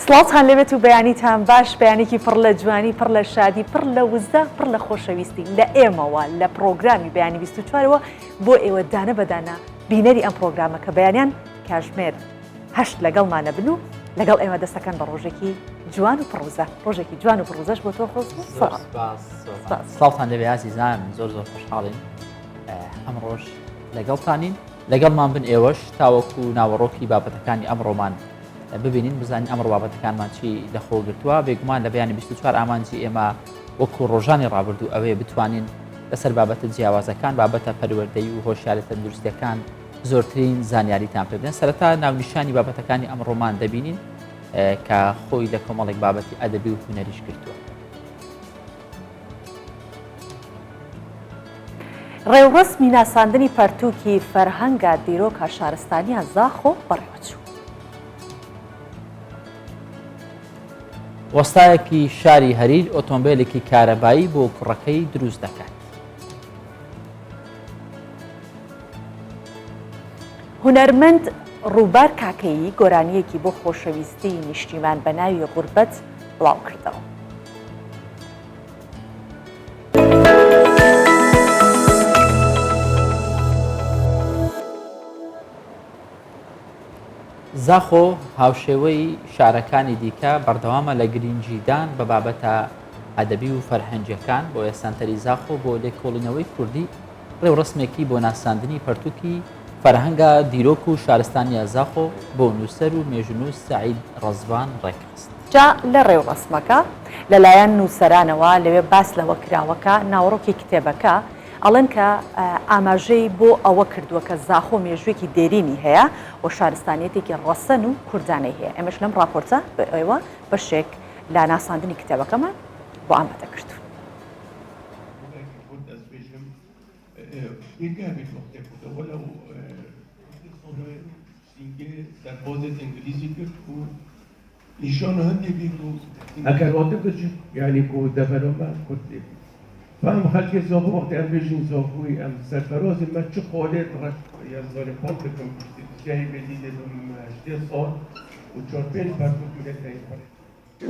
سڵاتان لەبێت و بەیانیتان باش، بەیانێکی پڕ لە جوانی، پڕ لە شادی، پڕ لە وزە، پڕ لە خۆشەویستی لە ئێمەوە لە پرۆگرامی بەیانی 24ەوە بۆ ئێوە دانە بەدانە بینەری ئەم پرۆگرامە کە بەیانیان کاژمێر هەشت لەگەڵمانە بن و لەگەڵ ئێمە دەستەکەن بە ڕۆژێکی جوان و پڕوزە، ڕۆژێکی جوان و پڕوزەش بۆ تۆ خۆست. ساڵتان لەبێ عزیزان، زۆر خۆشحاڵین ئەم ڕۆژ لەگەڵتانین، لەگەڵمان بن ئێوەش تاوەکو ناوەڕۆکی بابەتەکانی ئەمڕۆمان ببینین، بزانین ئەمڕۆ بابەتەکانمان چی لەخۆ گرتووە. بێگومان لە بەیانی 24 ئامانجی ئێمە وەکو ڕۆژانی ڕابردوو ئەوەیە بتوانین لەسەر بابەتە جیاوازەکان، بابەتە پەروەردەیی و هۆشیارە تەندروستیەکان زۆرترین زانیاریتان پێ بدەن. سەرەتا ناونیشانی بابەتەکانی ئەمڕۆمان دەبینین کە خۆی لە کۆمەڵێک بابەتی ئەدەبی و هونەریش گرتووە. ڕێوڕسمی ناساندنی پەرتووکی فەرهەنگە دیرۆکە شارستانیان زاخۆ بەڕێوەچوو. وەستایەکی شاری هەریر ئۆتۆمبیلێکی کارەبایی بۆ کوڕەکەی دروست دەکات. هونەرمەند ڕووبار کاکەیی گۆرانیەکی بۆ خۆشەویستی نیشتیمان بە ناوی غوربەت بڵاو کردەوە. زاخۆ هاوشێوەی شارەکانی دیکە بەردەوامە لە گرنگجیدان بە بابەتە ئەدەبی و فەرهەنگیەکان بۆ ئێسانتەری زاخۆ بۆ لێکۆڵینەوەی کوردی ڕێوڕسمێکی بۆ ناساندنی پەرتووکی فەرهەنگە دیرۆک و شارستانیە زاخۆ بۆ نووسەر و مێژونووس سەعید ڕەزبان ڕێکخست. جا لە ڕێوڕسمەکە لەلایەن نووسەرانەوە لەوێ باس لەوە کراوەکە ناوەڕۆکی کتێبەکە ئەڵێن کە ئاماژەی بۆ ئەوە کردووە کە زاخۆ مێژوویەکی دێرینی هەیە و شارستانیەتێکی ڕەسەن و کوردانەی هەیە. ئێمەش لەم راپۆرتە بە ئێوە بەشێک لە ناساندنی کتێبەکەمان بۆ ئامادە کردوون. فهم خلقي زوجو وقت أم بيجين زوجوي أم سرفراز ما شو خالد رش يا زول بانكم جاي بديد دم شتى صار وشربين برضو كده تاني.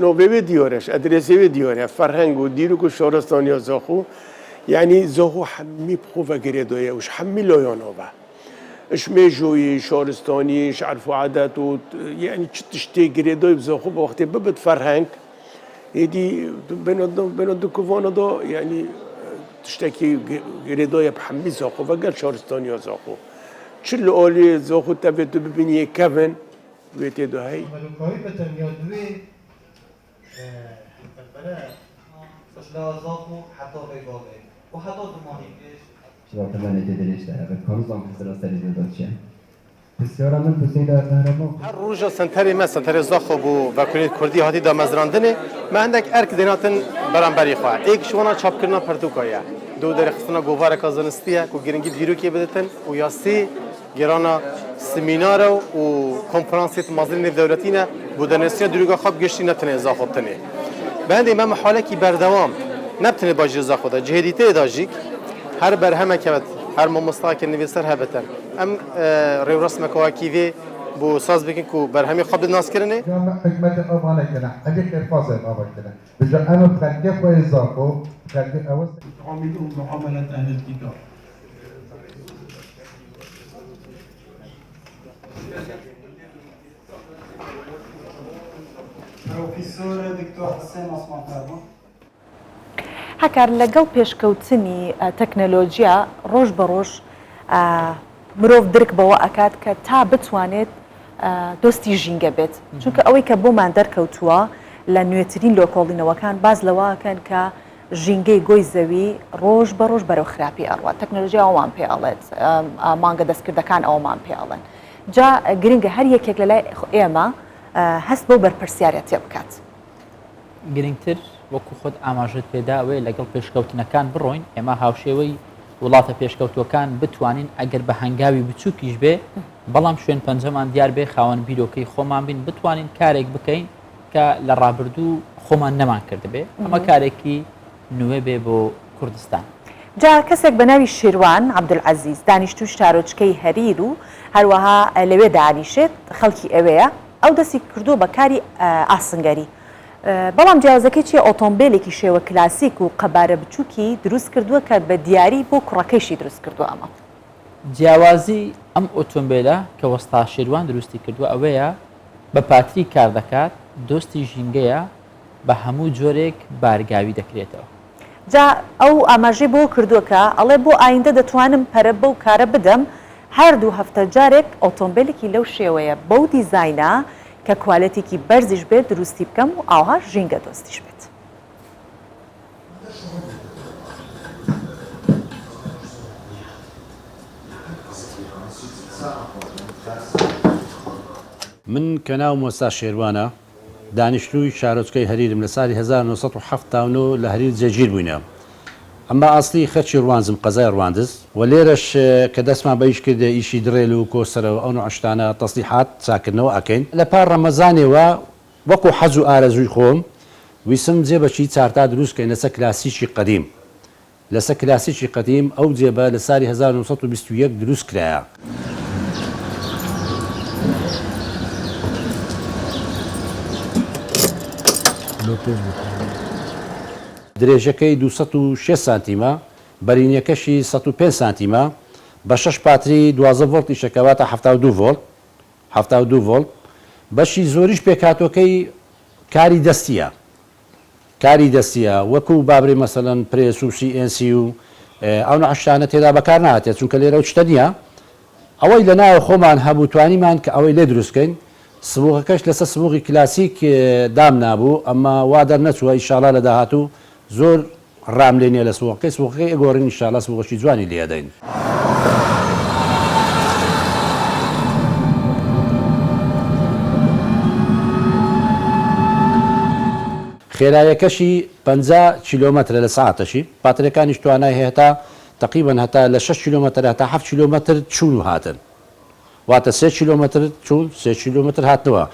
نو بيبي ديورش أدرسي ديورش فرهنگ وديرو كشورستان يا زوجو يعني زوجو حمي بخوفة كريدوية وش حمي لويانوبا إيش ميجوي شورستاني إيش عرفوا عادات يعني تشتي كريدوي بزوجو وقت ببد فرهنگ يدي بنادو كوفانا دا يعني تشتكي رضايا بحمي زاخو وقال شارستاني زاخو شل أولي زاخو تبيتو ببني كفن بيتدو هاي ملوكاي بتنيادوي الفرق فشلا زاخو حتى غيباغي وحتى دمانيكش شباب تمنى تدريش ده بكارزام كسر استريد دادشيا بسیار من پسید قهرمان هر روز سنتری ما سنتری زاخو بو وکیل کردی هاتی دا مزراندنه ما عندك ارك دیناتن برانبری خواه ایک شوانا چاپ کردن پرتوکایا دو در خستنا گوهر کازانستیه کو گرینگی دیروکی بدتن و یاسی گرانا سمینار و کنفرانسیت مازلین دولتینه بودنسیا دیروگا خواب گشتی نتنه زاخو تنه بعد امام حاله کی بردوام نبتنه باجی زاخو دا جهدیته داجیک هر برهمه که هر ممستاق نویسر هبتن ام ریورسمک واکیوی بو ساز بکن کو برهمی خواب ناس کرنه حکمت آمانه کنه اگه کرفاز آمانه کنه بجا اما خلقه خواه زاخو خلقه اول عاملون معاملة أهل الكتاب بروفيسور دكتور حسين عثمان فرمان هەکار لەگەڵ پێشکەوتنی تەکنەلۆژیا ڕۆژ بە ڕۆژ مرۆڤ درک بەوە ئەکات کە تا بتوانێت دۆستی ژینگە بێت، چونکە ئەوەی کە بۆمان دەرکەوتووە لە نوێترین لۆکۆڵینەوەکان باز لەوەکەن کە ژینگەی گۆی زەوی ڕۆژ بە ڕۆژ بەرەو خراپی ئەڕوات. تەکنەلۆژیا ئەومان پێ ئەڵێت، مانگە دەستکردەکان ئەومان پێ ئەڵێن. جا گرنگە هەر یەکێک لەلای ئێمە هەست بۆ بەرپرسیارە تێ بکات. گرنگتر وەکو خۆت ئاماژت پێدا ئەوەیە لەگەڵ پێشکەوتنەکان بڕۆین، ئێمە هاوشێوەی وڵاتە پێشکەوتوەکان بتوانین ئەگەر بە هەنگاوی بچووکیش بێ بەڵام شوێن پەنجەمان دیار بێ خاوەن بیرۆکەی خۆمان بین بتوانین کارێک بکەین کە لە ڕابردوو خۆمان نەمان کردبێ. ئەمە کارێکی نوێ بێ بۆ کوردستان. جا کەسێک بە ناوی شێروان عەبدولعەزیز دانیشتووی شارۆچکەی هەریر و هەروەها لەوێ دانیشێت خەڵکی ئەوەیە ئەو دەستی کردو بە کاری ئاسنگەری بەڵام جیاوازەکەی چیە ئۆتۆمبیلێکی شێوە کلاسیک و قەبارە بچووکی دروست کردووە کە بە دیاری بۆ کوڕەکەیشی دروست کردووە ئەمە جیاوازی ئەم ئۆتۆمبیلە کە وەستا شێروان دروستی کردووە ئەوەیە بە پاتری کار دەکات دۆستی ژینگەیە بە هەموو جۆرێک بارگاوی دەکرێتەوە جا ئەو ئاماژەی بۆ کردووەکە ئەڵێ بۆ ئایندە دەتوانم پەرە بەو کارە بدەم هەردوو هەفتە جارێک ئۆتۆمبیلێکی لەو شێوەیە بەو دیزاینە کە کوالەتێکی بەرزیش بێت دروستی بکەم و ئاها ژینگە دۆستیش بێت من کە ناوم مۆستا شێروانە دانیشتووی شارۆچکەی هەریرم لە ساڵی 1970 لە هەریر جێگیر بووینە ئەمما ئاسلی خەرچی ڕوانزم قەزای ڕواندز و لێرەش کە دەستمان بەیش کردە ئیشی درێل و کۆسەرەوە ئەو عشتانە تەسلیحات چاکردنەوە ئەکەین لە پار ڕەمەزانێەوە وەکو حەز و ئارەزووی خۆم ویسم جێبەچی چارتا دروستکەین لەسەر کلاسیکی قەدیم لەسەر کلاسیکی قەدیم ئەو جێبە لە ساڵی 1921 دروست کرایە درێژەکەی 206 سانتیمە بەرینەکەشی 105 سانتیمە بە 6 پاتری 12 ڤۆڵتی شەکەواتە 72 ڤۆڵت 72 ڤۆڵت بەشی زۆریش پێکاتۆکەی کاری دەستیە وەکو بابری مەسەلەن پرێس و CNC و ئەو نەعشانە تێدا بەکار نهاتێت چونکە لێرە و شتە نییە ئەوەی لە ناو خۆمان هەبوو توانیمان کە ئەوەی لێ دروستکەین سبوغەکەش لەسەر سبوغی کلاسیک دام نابوو ئەمما وا دەرنەچووە ئینشاڵا لە داهاتوو زۆر ڕام لێنێ لە سووەکەی ئەگۆڕین ئینشاڵا سبوغەشی جوانی لێدەین خێرایەکەشی 50 کیلۆمەترە لە ساعتەشی پاترەکانیش توانای هەیە تقریبا هەتا لە 6 کیلۆمەتر هەتا 7 کیلۆمەتر چوون و هاتن واتە 3 کیلۆمەتر چوون 3 کیلۆمەتر هاتنەوە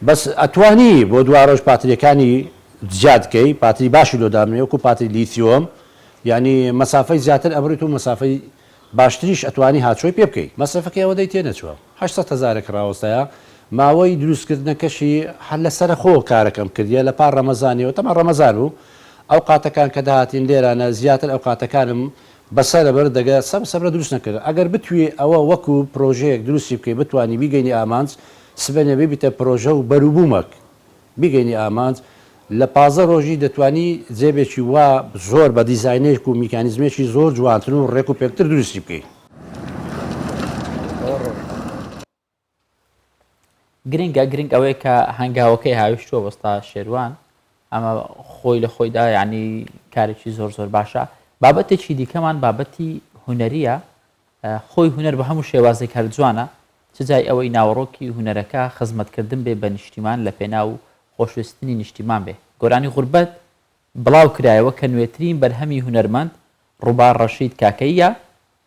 بەس ئەتوانی بۆ دوارۆژ پاتریەکانی زیادکەی پاتری باشی لۆدامێ وەکو پاتری لیتیۆم ینی مەسافەی زیاتر ئەبڕیت و مەسافەی باشتریش ئەتوانی هاچۆی پێ بکەیت مەسەفەکەی ئەوەدەی تێنەچوە 800,000 ڕاوەستەیە ماوەی دروستکردنەکەشی هەر لەسەر خۆ کارەکەم کردیە لە پار ڕەمەزانیەوە تەمە ڕەمەزان بوو ئەو قاتەکان کە داهاتین لێرانە زیاتر ئەو قاتەکانم بەسەرە بەر دەگە سەبرە دروست نەکرد ئەگەر بتوێ ئەوە وەکو پرۆژەیەک دروستی بکەی بتوانی بیگەینی ئامانج سبەنە ببیتە پرۆژە و بەروبوومەک بیگەینی ئامانج لە 15 ڕۆژی دەتوانی جێبێکی وا زۆر بە دیزاینێک و میکانیزمێکی زۆر جوانتر و ڕێک و پێکتر دروستی بکەیت گرنگ ئەوەیە کە هەنگاوەکەی هاویشتووە وەستا شێروان ئەمە خۆی لە خۆیدا یعنی کارێکی زۆر باشە بابەتێکی دیکەمان بابەتی هوەریە خۆی هوەر بە هەموو شێوازێک هەر جوانە چ جای ئەوەی ناوەڕۆکی هوەرەکە خزمەتکردن بێ بە نیشتیمان لە پێناو خۆشویستنی نیشتیمان بێ گۆرانی غوربەت بڵاو کرایەوە کە نوێترین بەرهەمی هوەرمەند ڕووبار ڕەشید کاکەیە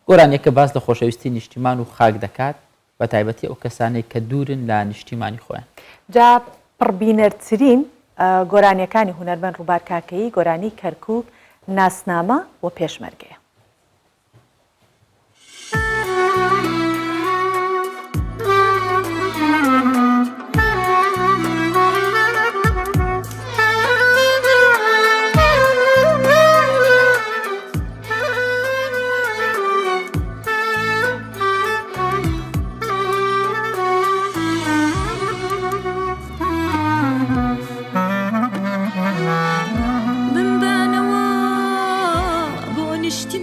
گۆرانیەکە باس لە خۆشەویستی نیشتیمان و خاک دەکات بە تایبەتی ئەو کەسانێک کە دوورن لە نیشتیمانی خۆیان جا پڕبینەرترین گۆرانیەکانی هوەرمەند ڕووبار کاکەیی گۆرانی کەرکووک ناسنامە و پێشمەرگەیە نشتی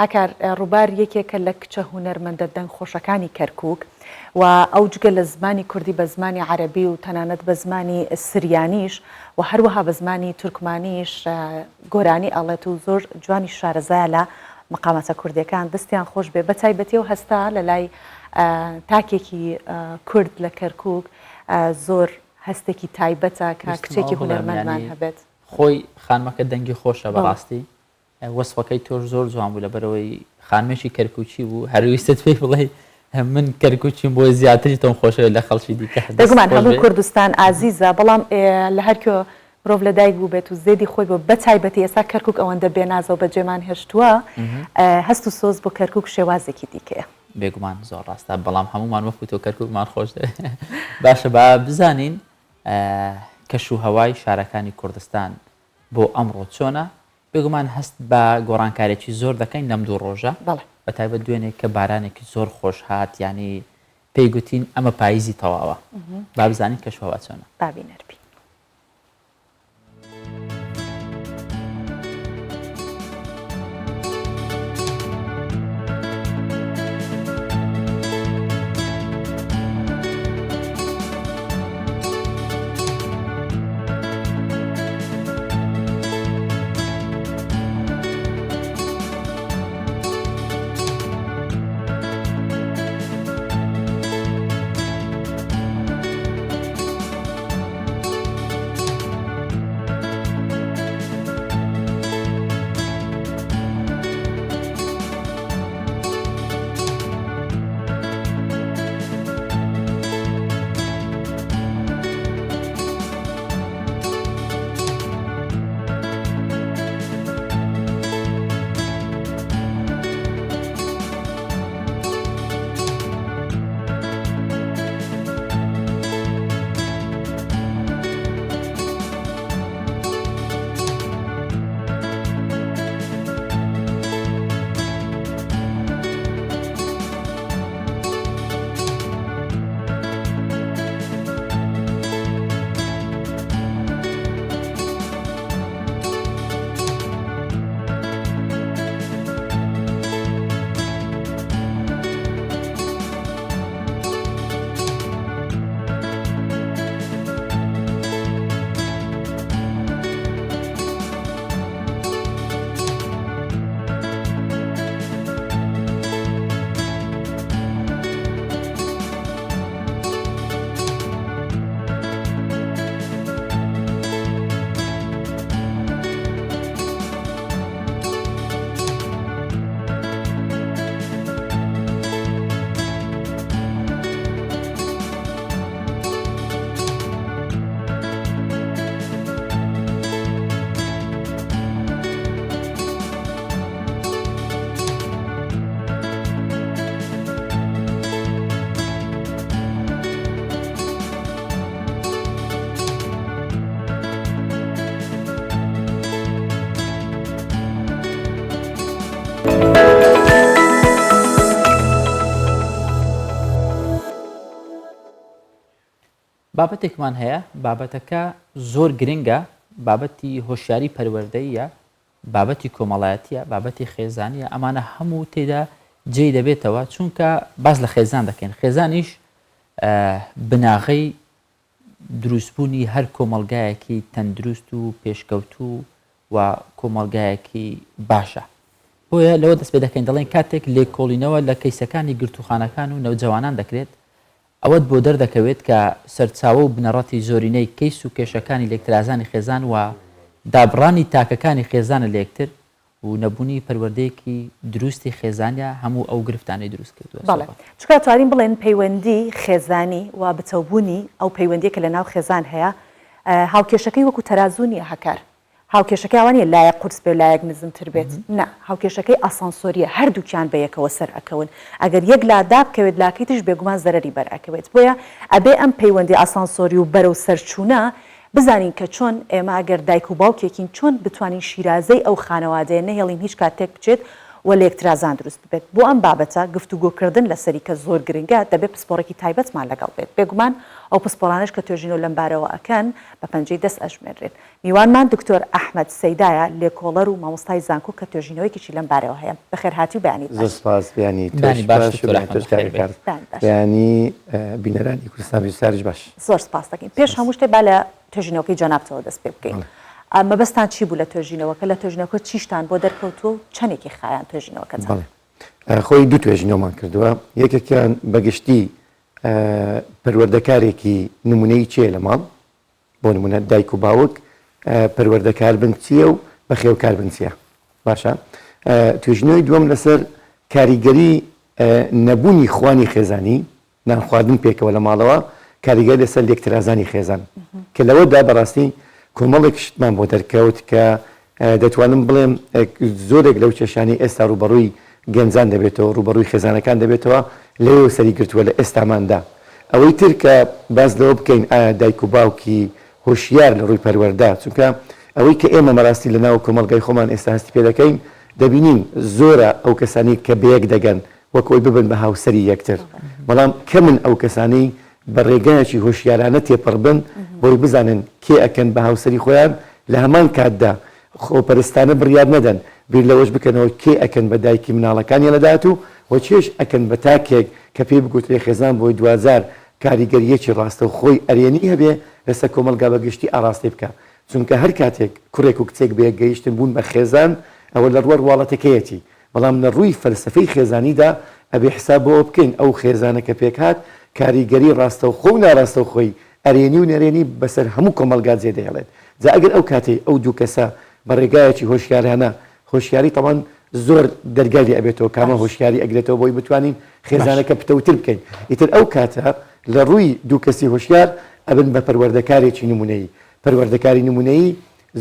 هەکار ڕووبار یەکێکە لە کچە هونەرمەندە دەنگخۆشەکانی کەرکووک و ئەو جگە لە زمانی کوردی بە زمانی عەرەبی و تەنانەت بە زمانی سریانیش و هەروەها بە زمانی تورکمانیش گۆرانی ئەڵێت و زۆر جوانی شارەزایە لە مقامەتە کوردیەکان دەستیان خۆش بێ بە تایبەتی و هەستا لە لای تاکێکی کورد لە کەرکووک زۆر هەستێکی تایبەتە کە کچێکی هونەرمەندمان هەبێت. خۆی خانمەکە دەنگی خۆشە بەڕاستی وەسفەکەی تۆش زۆر جوان بوو لەبەرەوەی خانمێکی کەرکوچی بوو هەرویستت پێی بڵێ من کەرکوچیم بۆ زیاتری تۆم خۆشەوە لە خەڵکی دیکە دەگومان هەموو کوردستان ئازیزە بەڵام لە هەرکێ مرۆڤ لە دایک بوو بێت و زێدی خۆی بۆ بە تایبەتی ئێستا کەرکووک ئەوەندە بێنازە و بەجێمان هێشتووە هەست و سۆز بۆ کەرکووک شێوازێکی دیکەیە بێگومان زۆر ڕاستە بەڵام هەمومان وەکو تۆ کەرکووکمان خۆش باشە با بزانین کەش و هەوای شارەکانی کوردستان بۆ ئەمڕۆ چۆنە بێگومان هەست بە گۆڕانکارێکی زۆر دەکەین لەم دوو ڕۆژە بە تایبەت دوێنێک کە بارانێکی زۆر خۆش هات ینی پێی گوتین ئەمە پاییزی تەواوە با بزانین کەش و هەوا چۆنە بابینەربی بابەتێکمان هەیە بابەتەکە زۆر گرنگە بابەتی هۆشیاری پەروەردەیە بابەتی کۆمەڵایەتیە بابەتی خێزانیە ئەمانە هەموو تێدا جێی دەبێتەوە چونکە باز لە خێزان دەکەین خێزانیش بناغەی دروستبوونی هەر کۆمەلگایەکی تەندروست و پێشکەوتوو و کۆمەلگایەکی باشە بۆیە لەوە دەست پێ دەکەین دەڵێن کاتێک لێکۆڵینەوە لە کەیسەکانی گرتوخانەکان و نەوجەوانان دەکرێت ئەوەت بۆ دەردەکەوێت کە سەرچاوە و بنەڕەتی زۆرینەی کەیس و کێشەکانی لێکترازانی خێزان و دابڕانی تاکەکانی خێزانە لە یەکتر و نەبوونی پەروەردەیەکی دروستی خێزانیا هەموو ئەو گرفتانەی دروست کردووە بەڵێ چکە توانین بڵێن پەیوەندی خێزانی و بچەوبوونی ئەو پەیوەندیەکە لە ناو خێزان هەیە هاوکێشەکەی وەکو تەرازوونیە هەکار هاوکێشەکەی ئەوانیە لایەک قورس بێ لایەک نزمتر بێت نه هاوکێشەکەی ئاسانسۆریە هەردووکیان بە یەکەوە سەر ئەکەون ئەگەر یەک لادا بکەوێت لاکەی تش بێگومان زەرەری بەرئەکەوێت بۆیە ئەبێ ئەم پەیوەندی ئاسانسۆری و بەرەو سەرچوونە بزانین کە چۆن ئێمە ئەگەر دایک و باوکێکین چۆن بتوانین شیرازەی ئەو خانەوادەیە نەهێڵین هیچ کاتێک بچێت و لە یەکترازان دروست بێت بۆ ئەم بابەتە گفتوگۆکردن لەسەری کە زۆر گرنگە دەبێت پسپۆڕێکی تایبەتمان لەگەڵ بێت بێگومان ئەو پسپۆڵانش کە توێژینەوە لەم بارەوە ئەکەن بە پەنجەی دەست ئەژمێنرێت. میوانمان دکتۆر ئەحمەد سەیدایە لێکۆڵەر و مامۆستای زانکۆ کە توێژینەوەیکی لەم بارەوە هەیە. بەخێرهاتی و بەیانی زۆر سپاس بیانی بیانی بینەرانی کوردستان ویساریش باش. زۆر سپاس دەکەین. پێش هەموو شتێ با لە توێژینەوەکەی جەنابتەوە دەست پێ بکەین. مەبەستان چی بوو لە توێژینەوەکە لە توێژینەوەکە چیشتان بۆ دەرکەوتووە و چەندێکی خایان توێژینەوەکە؟ خۆی دوو توێژینەوەمان کردووە. یەکێکیان بەگشتی پەروەردەکارێکی نمونەی چیە لە ماڵ، بۆ نمونە دایک و باوک پەروەردەکار بن چییە و بەخێوکار بن چییە. باشە توێژینەوەی دووەم لەسەر کاریگەری نەبوونی خوانی خێزانی، نان خواردن پێکەوە لە ماڵەوە، کاریگەری لەسەر لێکترازانی خێزان کە لەوەدا بەڕاستی کۆمەڵێک شتمان بۆ دەرکەوت کە دەتوانم بڵێم زۆرێک لەو کێشانی ئێستا ڕوبەڕووی گەنجان دەبێتەوە، ڕوبەڕووی خێزانەکان دەبێتەوە لەوێ سەری گرتووە لە ئێستاماندا. ئەوەی تر کە باز لەوە بکەین ئایا دایک و باوکی هۆشیار لە ڕووی پەروەردە، چونکە ئەوەی کە ئێمە مەڕاستی لە ناو کۆمەڵگەی خۆمان ئێستا هەستی پێ دەکەین دەبینین زۆرە ئەو کەسانی کە بەیەک دەگەن وەکۆی ببن بە هاوسەری یەکتر، بەڵام کەمن ئەو کەسانی بە ڕێگایەکی هۆشیارانە تێپەڕ بن بۆی بزانن کێ ئەکەن بە هاوسەری خۆیان لە هەمان کاتدا خۆپەرستانە بڕیار نەدەن بیر لەوەش بکەنەوە کێ ئەکەن بە دایکی مناڵەکانی لەدات و چێش ئەکەن بە تاکێک کە پێی بگوترێ خێزان بۆی دوازار کاریگەریەکی ڕاستە و خۆی ئەرێنی هەبێ لەسەر کۆمەلگا بەگشتی ئاراستی بکە، چونکە هەر کاتێک کوڕێک و کچێک بەیەک گەیشتن بوون بە خێزان ئەوە لە ڕوەر واڵەتەکەیەتی، بەڵام لە ڕووی فەلسفەی خێزانیدا ئەبێ حساب بۆ بکەین ئەو خێزانە کە پێک هات کاریگەری ڕاستە و خۆ و ناڕاستە و خۆی ئەرێنی و نەرێنی بەسەر هەموو کۆمەلگا جێدەهێڵێت. جا ئەگەر ئەو کاتێ ئەو دوو کەسە بە ڕێگایەکی هۆشیارانە هۆشیاری تەمان زۆر دەرگای ئەبێتەوە کامە هۆشیاری ئەگرێتەوە بۆی بتوانین خێزانەکە پتەوتر بکەین. ئیتر ئەو کاتە لە ڕووی دوو کەسی هۆشیار ئەبن بە پەروەردەکارێکی نمونەیی. پەروەردەکاری نمونەیی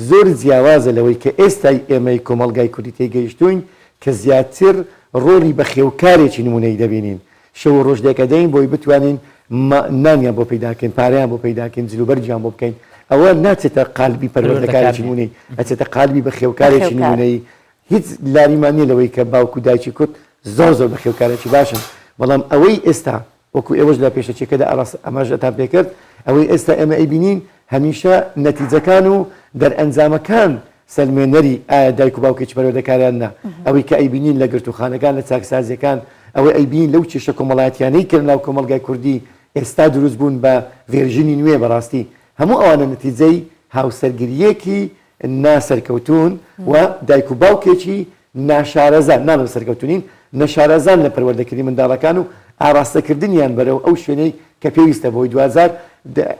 زۆر جیاوازە لەوەی کە ئێستای ئێمەی کۆمەلگای کوردی تێگەیشتوین کە زیاتر ڕۆلی بە خێوکارێکی نمونەی دەبینین. شەو ڕۆژ دێکەدەین بۆی بتوانین نانیان بۆ پەیداکەین، پارەیان بۆ پەیداکەین، جلوبەرجیان بۆ بکەین. ئەوە ناچێتە قالبی پەروەردەکارێکی نمونەی، ئەچێتە قالبی بە خێوکارێکی نمونەی. هیچ لاریمانی لەوەی کە باوکو دایکی کورد زۆر زۆر بە خێوکارێکی باشن، بەڵام ئەوەی ئێستا وەکو ئێوەش لە پێشەچێکەدا ئەماژەتان پێکرد ئەوەی ئێستا ئێمە ئەیبینین هەمیشە نەتیجەکان و دەرئەنجامەکان سەلمێنەری ئایا دایک و باوکێکی پەروەردەکاریان نا، ئەوەی کە ئەیبینین لە گرتوخانەکان لە چاکسازیەکان، ئەوەی ئەیبینین لەو چێشە کۆمەڵایەتیانەی کە ناو کۆمەلگای کوردی ئێستا دروست بوون بە ڤێرژینی نوێ بەڕاستی هەموو ئەوانە نەتیجەی هاوسەرگریەکی ناسەرکەوتون و دایک و باوکێکی ناشارەزان نانە سەرکەوتونین نەشارەزان لە پەروەردەکردنی منداڵەکان و ئاراستەکردنیان بەرەو ئەو شوێنەی کە پێویستە بۆی دوازار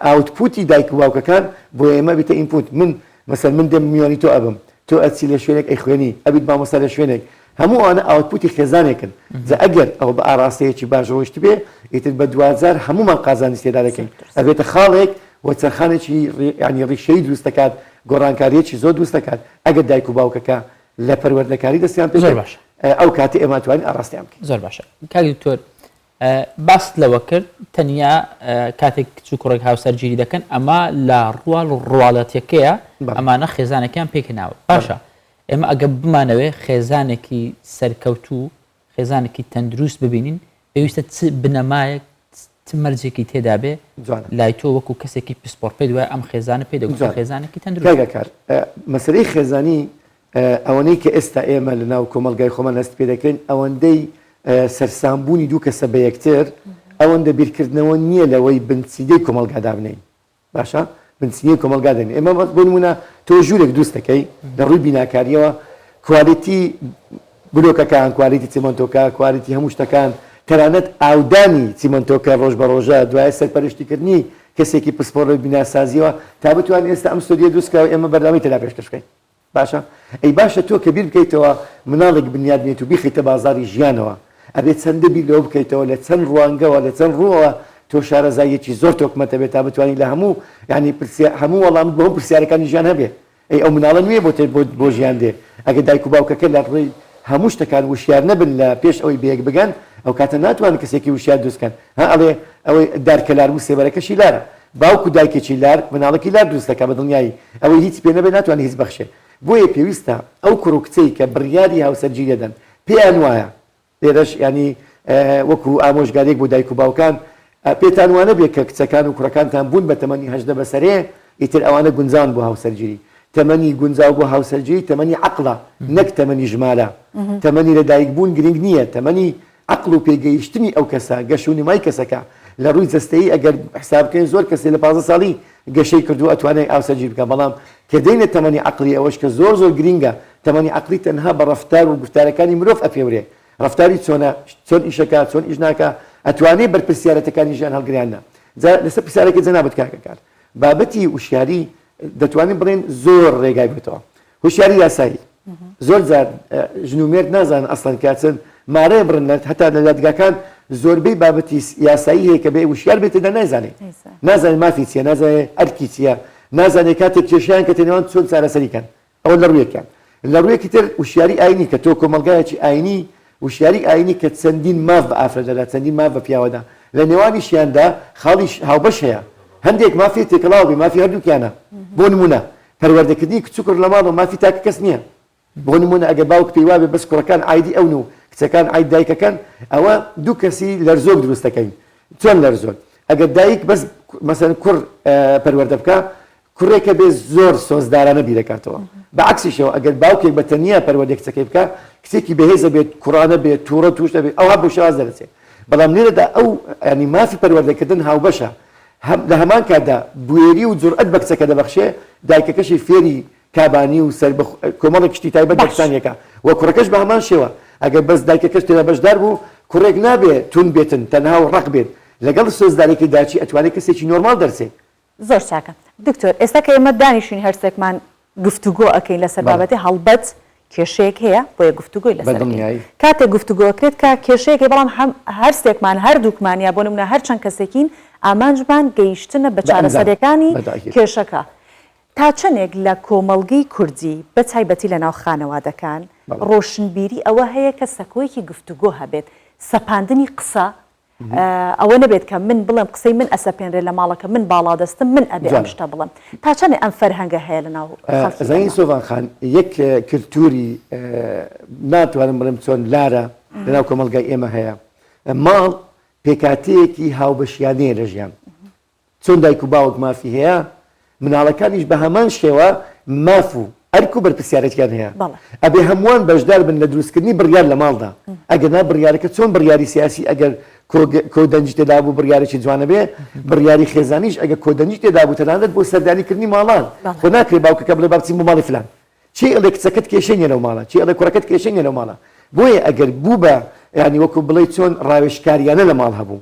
ئاوتپوتی دایک و باوکەکان بۆ ئێمە بیتە ئینپوت. من مەسەل من دەم میوانی تۆ ئەبم، تۆ ئەچی لە شوێنێک ئەیخوێنی ئەبیت مامۆستا لە شوێنێک، هەموو ئەوانە ئاوتپوتی خێزانێکن. جا ئەگەر ئەو بە ئاراستەیەکی باش ڕۆشت بێ ئیتر بە دوازار هەمومان قازانی استێدا دەکەین، ئەبێتە خاڵێک و چەرخانێکی ینی ڕیشەی دروست دەکات، گۆڕانکاریەکی زۆر دروست دەکات. ئەگەر دایک و باوکەکە لە پەروەردەکاری دەستیان پێ باش ئەو کاتی ئێمە توانین ئاراستیان بکەین. زۆر باشە. کاکی دکتۆر باست لەوە کرد تەنیا کاتێک کچ و کوڕێک هاوسەرگیری دەکەن ئەمە لە ڕواڵەتەکەیە ئەمانە خێزانێکیان پێکەناوە. باشە ئێمە ئەگە بمانەوێ خێزانێکی سەرکەوتوو خێزانێکی تەندروست ببینین پێویستە بنەمایەک مەرجێکی تێدا بێ لای تۆ وەکو کەسێکی پسپۆڕ پێ دوای ئەم خێزانە پێ دەگوتە خێزانێکی تەندروست. مەسەلەی خێزانی ئەوەنەی کە ئێستا ئێمە لە ناو کۆمەلگای خۆمان هەست پێ دەکەین ئەوەندەی سەرسامبوونی دوو کەسە بە یەکتر ئەوەندە بیرکردنەوە نییە لەوەی بنچینەی کۆمەلگادا بنین. باشە بنچینەی کۆمەلگا دەین. ئێمە بۆ نمونە تۆ ژوورێک دروست دەکەی لە ڕووی بیناکاریەوە کوالیتی بلۆکەکان، کوالیتی چیمەنتۆکە، کوالیتی هەموو شتەکان، تەنانەت ئاودانی چیمەنتۆکە ڕۆژ بە ڕۆژە دوایە سەرپەرشتیکردنی کەسێکی پسپۆڕی بیناسازیەوە تا بتوانین ئێستا ئەم ستۆدیە دروستکەوە ئێمە بەردەوامی تێدا پێشکەش بکەین. باشە ئەی باشە تۆ کە بیر بکەیتەوە مناڵێک بنیاد بێت و بیخیتە بازاری ژیانەوە ئەبێت چەندە بیر لەوە بکەیتەوە لە چەند ڕوانگەوە لە چەند ڕووەوە تۆ شارەزاییەکی زۆر تۆکمەتە بێت تا بتوانین لە هەموو ینی هەموو وەڵام بۆ پرسیارەکانی ژیان هەبێ. ئەی ئەو مناڵە نوێ بۆ ژیان دێ ئەگە دایک و باوکەکە لە ڕێی هەموو شتەکان وشیار نەبن لە پێش ئەوەی بەیەک بگەن ئەو کاتە ناتوانن کەسێکی وشیار دروستکەن. ئەڵێ ئەوەی دارکەلار و سێبەرەکەشی لارە باوک و دایکێکی لار مناڵێکی لار دروست دەکات بە دڵنیایی ئەوەی هیچ پێ نەبێ ناتوانێت هیچ بەخشێ. بۆیە پێویستە ئەو کوڕ و کچەی کە بڕیاری هاوسەرگیری دەدەن پێیان وایە لێرەش ینی وەکو ئامۆژگارێک بۆ دایک و باوکان پێتان وانە بێت کە کچەکان و کوڕەکانتان بوون بە تەمەنی 18 بەسەرێ ئیتر ئەوانە گونجان بۆ هاوسەرگیری تەمەنی گونجاو بۆ هاوسەرگیری تەمەنی عەقڵە نەک تەمەنی ژمارە تەمەنی لەدایک بوون گرنگ نییە تەمەنی عەقڵ و پێگەیشتنی ئەو کەسە گەشونیمای کەسەکە لە ڕووی جەستەیی ئەگەر حساب بکەین زۆر کەسێ لە 15 ساڵی گەشەی کردو ئەتوانێت ئاوسەرگیر بکە بەڵام کە دێنێت تەمەنی عەقڵی ئەوەش کە زۆر گرینگە تەمەنی عەقڵی تەنها بە ڕەفتار و گفتارەکانی مرۆڤ ئەپێورێ ڕەفتاری چۆن ئیشەکە چۆن ئیش ناکە ئەتوانێت بەرپرسیارەتەکانی ژیان هەڵگریانە لەسەر پرسیارێکی جەنابەت کاکەکار بابەتی وشیاری دەتوانین بڵێن زۆر ڕێگای بێتەوە وشیاری یاسایی زۆر جار ژن و مێرد نازانن ئەسڵەن کاچن مارەیە بڕن هەتا لە دادگاکان زۆربەی بابەتی یاسایی هەیە کە بێ وشیار بێتدا نازانێت مافی چیە نازانێت ئەرکی چیە نازانێت کاتێک کێشیان کە تێنەوان چۆن چارەسەریکەن ئەوە لە ڕوویەکان لە ڕوویەکی تر وشیاری ئاینی کە تۆ کۆمەلگایەکی ئاینی وشیاری ئاینی کە چەندین ماف بە ئافرەدەدا چەندین ماف بە پیاوەدا لە نێوانیشیاندا خاڵی هاوبەش هەیە هەندێک مافی تێکەڵاو بێ مافی هەردووکیانە بۆ نمونە پەروەردەکردنی کچووکڕ لە ماڵ و مافی تاکە کەس نییە بۆ نمونە ئەگە باوک پێی وابێ بەس کوڕەکان ئایدی ئەون و کچەکان ئاید دایکەکان ئەوە دوو کەسی لەرزۆک دروستەکەین چۆن لەرزۆک ئەگەر دایک بەس مەسەن کوڕ پەروەردە بکە کوڕێکە بێ زۆر سۆزدارانە بیرەکاتەوە بەعکسیشەوە ئەگەر باوکێک بە تەنیا پەروەردەی کچەکەی بکە کچێکی بەهێزە بێت کوڕانە بێت تووڕە توش دەبێت ئەوها بۆ شێواز دەرەچێت بەڵام لێرەدا ئەو ینی مافی پەروەردەکردن هاوبەشە لە هەمان کاتدا بوێری و جورئەت بە کچەکە دەبەخشێ دایکەکەشی فێری کابانی و سەر کۆمەڵی کشتی تایبەت دەستانیەکە وە کوڕەکەش بە هەمان شێوە ئەگەر بەس دایکەکەش تێدا بەشدار بوو کوڕێک نابێت تون بێتن تەنها و ڕق بێت لەگەڵ سۆزدارێکی داچی ئەتوانێت کەسێکی نۆرمال دەرسێ زۆر چاکە دکتۆر ئێستا کە ئێمە دانیشتین هەرسێکمان گفتوگۆ ئەەکەین لەسەر بابەتی هەڵبەت کێشەیەک هەیە بۆیە گفتوگۆی لەسەر کاتێک گفتوگۆکرێت کە کێشەیەکی بەڵام هەرسێکمان هەردووکمانیا بۆ نمونە هەر چەند کەسێکین ئامانجمان گەیشتنە بە چارەسەرەکانی کێشەکە تا چەندێک لە کۆمەڵگەی کوردی بە تایبەتی لە ناو خانەوادەکان ڕۆشنبیری ئەوە هەیە کە سەکۆیەکی گفتوگۆ هەبێت سەپاندنی قسە ئەوە نەبێت کە من بڵم قسەی من ئەسەپێنرێ لە ماڵەکە من باڵا دەستم من ئەبێ ئەم شتە بڵم تا چەندێک ئەم فەرهەنگە هەیە لە ناو زەنگی سۆڤان خان یەک کلتوری ناتوانم بڵێم چۆن لارە لە ناو کۆمەڵگای ئێمە هەیە ماڵ پێکاتەیەکی هاوبەشیانەیە لە ژیان چۆن دایک و باوک مافی هەیە مناڵەکانیش بە هەمان شێوە ماف و ئەرک و بەرپرسیارەتیان هەیە ئەبێ هەمووان بەشدار بن لە دروستکردنی بڕیار لە ماڵدا ئەگەر نا بڕیارەکە چۆن بڕیاری سیاسی ئەگەر کۆدەنجی تێدا بوو بڕیارێکی جوانە بێ بڕیاری خێزانیش ئەگەر کۆدەنجی تێدا بوو تەنانەت بۆ سەردانیکردنی ماڵان خۆ ناکرێ باوکەکە بڵێ باچی بۆ ماڵی فلان چی ئەڵێ کچەکەت کێشەنیە لەو ماڵە چی ئەڵێ کوڕەکەت کێشەنیە لەو ماڵە بۆیە ئەگەر بوو بە ینی وەکو بڵێ چۆن ڕاوێژکاریانە لە ماڵ هەبوو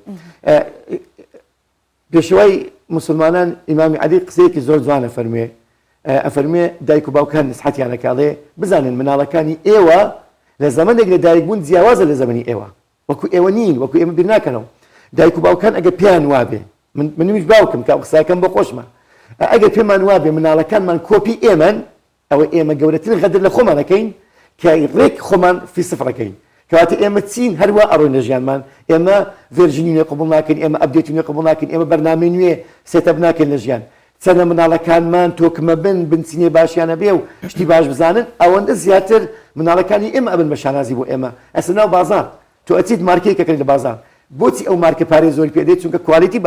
پێشەوای مسلمانان ئیمامی عەلی قسەیەکی زۆر جوانە فەرموێ ئەفەرمێ دایک و باوکان نسحەتیانەکاڵێ بزانن مناڵەکانی ئێوە لە زەمانێک لە دایک بوون جیاوازە لە زەمەنی ئێوە وەکو ئێوە نین وەکو ئێمە بیر ناکەنەوە دایک و باوکان ئەگە پێیان وابێ منیش باوکم کە قساکەم بۆ خۆشمە ئەگەر پێمان وابێ مناڵەکانمان کۆپی ئێمەن ئەوە ئێمە گەورەترین غەدر لە خۆمانەکەین کە ڕێک خۆمان فی سفڕەکەین کەواتە ئێمە چین هەروە ئەڕۆین لە ژیانمان ئێمە ڤێرژینی نوێ قبوڵ ناکەین ئێمە ئەپدێتی نوێ قبوڵ ناکەین ئێمە بەرنامەی نوێ سێتەپ ناکەین لە ژیان چەندە مناڵەکانمان تۆکمە بنچینێ باشیانە بێ و شتی باش بزانن ئەوەندە زیاتر مناڵەکانی ئێمە ئەبن بە شانازی بۆ ئێمە ئەسە ناو بازار تۆ ئەچیت مارکەیەکەکەی لە بازار بۆچی ئەو مارکە پارێ زۆری پێدێت چونکە کوالیتی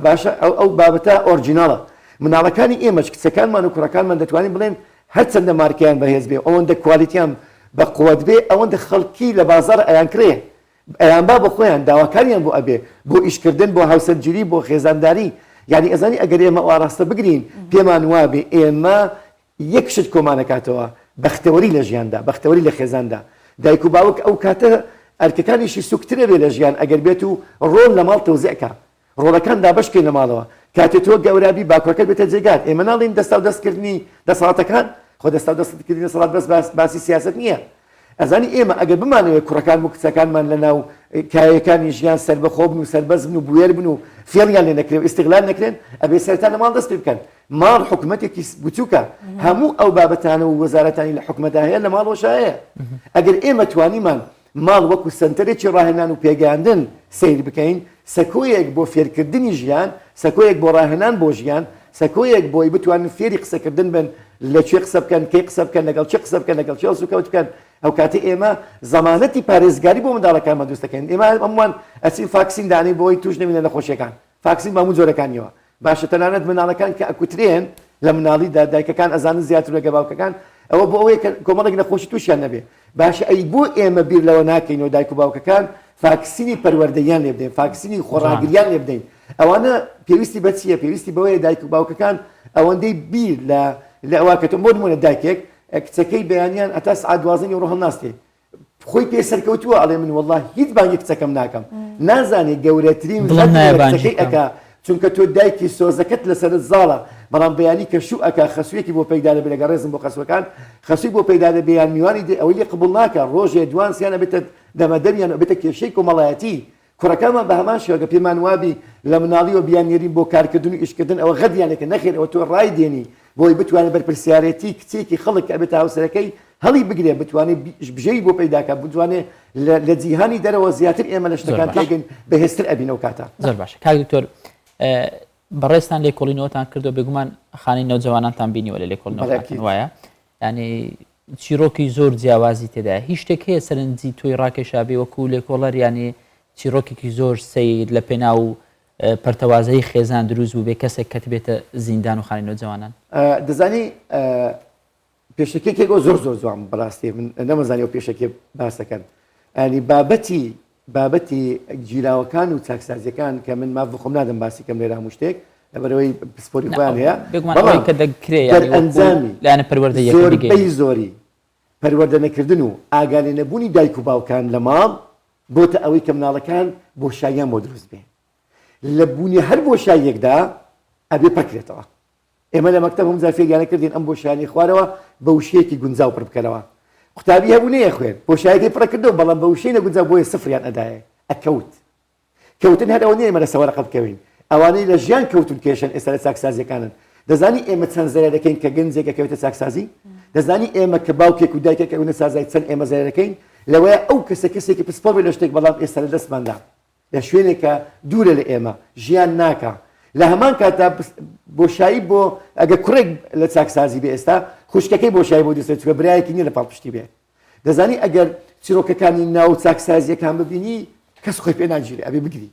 باشە ئەو بابەتە ئۆرجیناڵە مناڵەکانی ئێمەش کچەکانمان و کوڕەکانمان دەتوانین بڵێن هەر چەندە مارکیان بەهێز بێ ئەوەندە کوالیتیان بە قووەت بێ ئەوەندە خەڵکی لە بازار ئەیان کرێ ئەیان با بە خۆیان داواکاریان بۆ ئەبێ بۆ ئیشکردن بۆ هاوسەرگیری بۆ خێزانداری یعنی ئەزانی ئەگەر ئێمە ئاراستە بگرین پێمان وابێ ئێمە یەک شت کۆمانەکاتەوە بەختەوەری لە ژیاندا بەختەوەری لە خێزاندا دایک و باوک ئەو کاتە ئەرکەکانیشی سوکترە بێ لە ژیان ئەگەر بێت و ڕۆڵ لە ماڵ تەوزیعکە ڕۆڵەکان دابەشکەین لە ماڵەوە کاتێ تۆ گەورابی باکوڕەکەت بێتە جێگات ئێمە ناڵین دەستا و دەستکردنی دەسەڵاتەکان خۆ دەستا و دەستکردنی دەسەڵات بەس باسی سیاست نییە ئەزانی ئێمە ئەگەر بمانەوێت کوڕەکان و کچەکانمان لە ناو کایەکانی ژیان سەربەخۆ بن و سەربەز بن و بوێر بن و فێڵیان لێ نەکرێ و ئیستیغلال نەکرێن ئەبێ سەرتا لە ماڵ دەست پێ بکەن ماڵ حکومەتێکی بچووکە هەموو ئەو بابەتانە و وەزارەتانی لە حکومەتدا هەیە لە ماڵەوەشە هەیە ئەگەر ئێمە توانیمان ماڵ وەکو سنتەرێکی ڕاهێنان و پێگەیاندن سیر بکەین سەکۆیەک بۆ فێرکردنی ژیان سەکۆیەک بۆ ڕاهێنان بۆ ژیان سەکۆیەک بۆی بتوانن فێری قسەکردن بن لە چێ قسە بکەن کەی قسە بکەن لەگەڵ چێ قسە بکەن لەگەڵ چێ سوکەوت بکەن ئەو کاتێ ئێمە زەمانەتی پارێزگاری بۆ منداڵەکانمان دروست دەکەین ئێمە هەمووان ئەچین فاکسین دانەی بۆی توش نەبینە نەخۆشیەکان فاکسین بە هەموو جۆرەکانیەوە باشە تەنانەت مناڵەکان کە ئەکوترێن لە مناڵیدا دایکەکان ئەزانن زیاتر لەگە باوکەکان ئەوە بۆ ئەوەیە کۆمەڵێک نەخۆشی تووشیان نەبێ باشە ئەی بۆ ئێمە بیر لەوە ناکەینەوە دایک و باوکەکان فاکسینی پەروەردەیان لێ بدەین فاکسینی خۆڕاگریان لێ بدەین ئەوانە پێویستی بە چییە پێویستی بەوەیە دایک و باوکەکان ئەوەندەی بیر لە ئەوواکەتە بۆ نمونە دایکێک کچەکەی بەیانیان ئەتا سعات 12 ڕۆ هەڵناستێ خۆی پێسەرکەوتووە ئەڵێ من والله هیچ بانگی کچەکەم ناکەم نازانێ گەورەترین کچەکەی ئەکا چونکە تۆ دایکی سۆزەکەت لەسەر زاڵە بەڵام بەیانی کە شو ئەکا خەسوویەکی بۆ پەیدا دەبێت لەگە ڕێزم بۆ خەسوەکان خەسووی بۆ پەیدا دەبێ یان میوانی دێ ئەوەی لێ قبوڵ ناکە ڕۆژێ دوانسییانە بێتە دەمەدەریان بێتە کێشەی کۆمەڵایەتی کوڕەکانمان بە هەمان شێوەگە پێمان وابی لە مناڵی و بیانێری بۆ کارکردن و ئیشکردن ئەوە غەدیانێکە نەخێن ئەوە تۆ ڕای دێنی بۆی بتوانێت بەرپرسیارەتی کچێکی خەڵک کە بێتە هاوسەرەکەی هەڵی بگرێ بتوانێت بژەی بۆ پەیداکە بتوانێت لە جیهانی دەرەوە زیاتر ئێمە لە شتەکان تێگەن بەهێزتر ئەبینەوە کاتە زۆر باشە کاک دکتۆر بەڕێستان لێکۆڵینەوەتان کردو بێگومان خانەی نەوجەوانانتان بینیوە لە لێکۆڵینەوەتان وایە ینی چیرۆکی زۆر جیاوازی تێدا هیچ شتێک هەیە سەرنجی تۆی ڕاکێشابێ وەکو لێکۆڵەر ینی چیرۆکێکی زۆر سیر لە پێناو پەرتەوازەی خێزان دروست بوو بێ کەسێک کەت بێتە زیندان و خانەی نەوجەوانان دەزانی پێشەکەێکێکەوە زۆر زۆر جوان بەڕاستی من نەمەزانی و پێشەکێ باسەکەن ئەنی بابەتی گیراوەکان و چاکسازیەکان کە من ماف خۆم نادەم باسی کەم لێرە هەموو شتێک لەبەرەوەی پسپۆری خۆیان هەیە کە دەکرێت ئەنجامی لاەنە پەروەردە زۆربەی زۆری پەروەردە نەکردن و ئاگاداری نەبوونی دایک و باوکان لە ماڵ بۆتە ئەوەی کە مناڵەکان بۆشاییان بۆ دروست بێ لە بوونی هەر بۆشاییەکدا ئەبێ پەکرێتەوە ئێمە لە مەکتەب هەموو جار فێریانە کردین ئەم بۆشاییانی خوارەوە بە وشەیەکی گونجاو پڕ بکەرەوە قوتابی هەبوو نەیە خوێن بۆشاییەکەی پڕ کردەوە بەڵام بە وشەی نەگونجاو بۆیە سفریان ئەدایە ئەکەوت کەوتن هەر ئەوە نیە ئێمە لە سەوەرەقە بکەوین ئەوانەی لە ژیان کەوتون کێشن ئێستا لە چاکسازیەکانن دەزانی ئێمە چەند زەرە دەکەین کە گەنجێکە کەوتە چاکسازی دەزانی ئێمە کە باوکێک و دایکێک ئەوە سازای چەند ئێمە زەرە دەکەین لەوەیە ئەو کەسێکی پسپۆر بێ لە شتێک بەڵام ئێستا لە دەستماندا لە شوێنێکە دوورە لە ئێمە ژیان ناکە لە هەمان کاتا بۆشایی بۆ ئەگە کوڕێک لە چاکسازی بێ ئێستا خوشکەکەی بۆشایی بۆ دەستێت چکە برایەکی نیە لە پاڵپشتی بێ دەزانی ئەگەر چیرۆکەکانی ناو چاکسازیەکان ببینی کەس خۆی پێ ناگیرێ ئەبێ بگری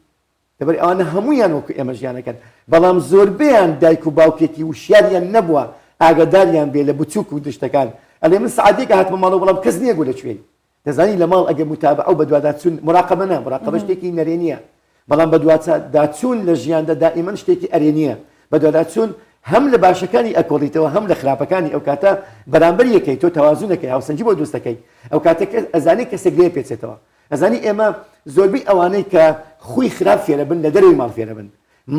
دەبەر ئەوانە هەمویان وەکو ئێمە ژیانەکەن بەڵام زۆربیان دایک و باوکێکی وشیاریان نەبووە ئاگاداریان بێ لە بچووک و دشتەکان ئەلێ من سعادێکە هاتمە ماڵەوە بەڵام کەس نییە گۆ لەکوێی دەزانی لە ماڵ ئەگە متابە ئەو بە دوواداچوون مراقەبە نە مراقەبە شتێکی نەرێنیە بەڵام بە دوواداچوون لە ژیاندا دائیمەن شتێکی ئەرێنیە بە دوواداچوون هەم لە باشەکانی ئەکۆڵیتەوە هەم لە خراپەکانی ئەو کاتە بەرامبەر یەکەی تۆ تەوازونەکەی هاوسەنجی بۆ دروستەکەی ئەو کاتە ئەزانی کەسێک لێ پێچێتەوە ئەزانی ئێمە زۆربەی ئەوانەی کە خوی خراپ فێرە بن لە دەروی ماڵ فێرە بن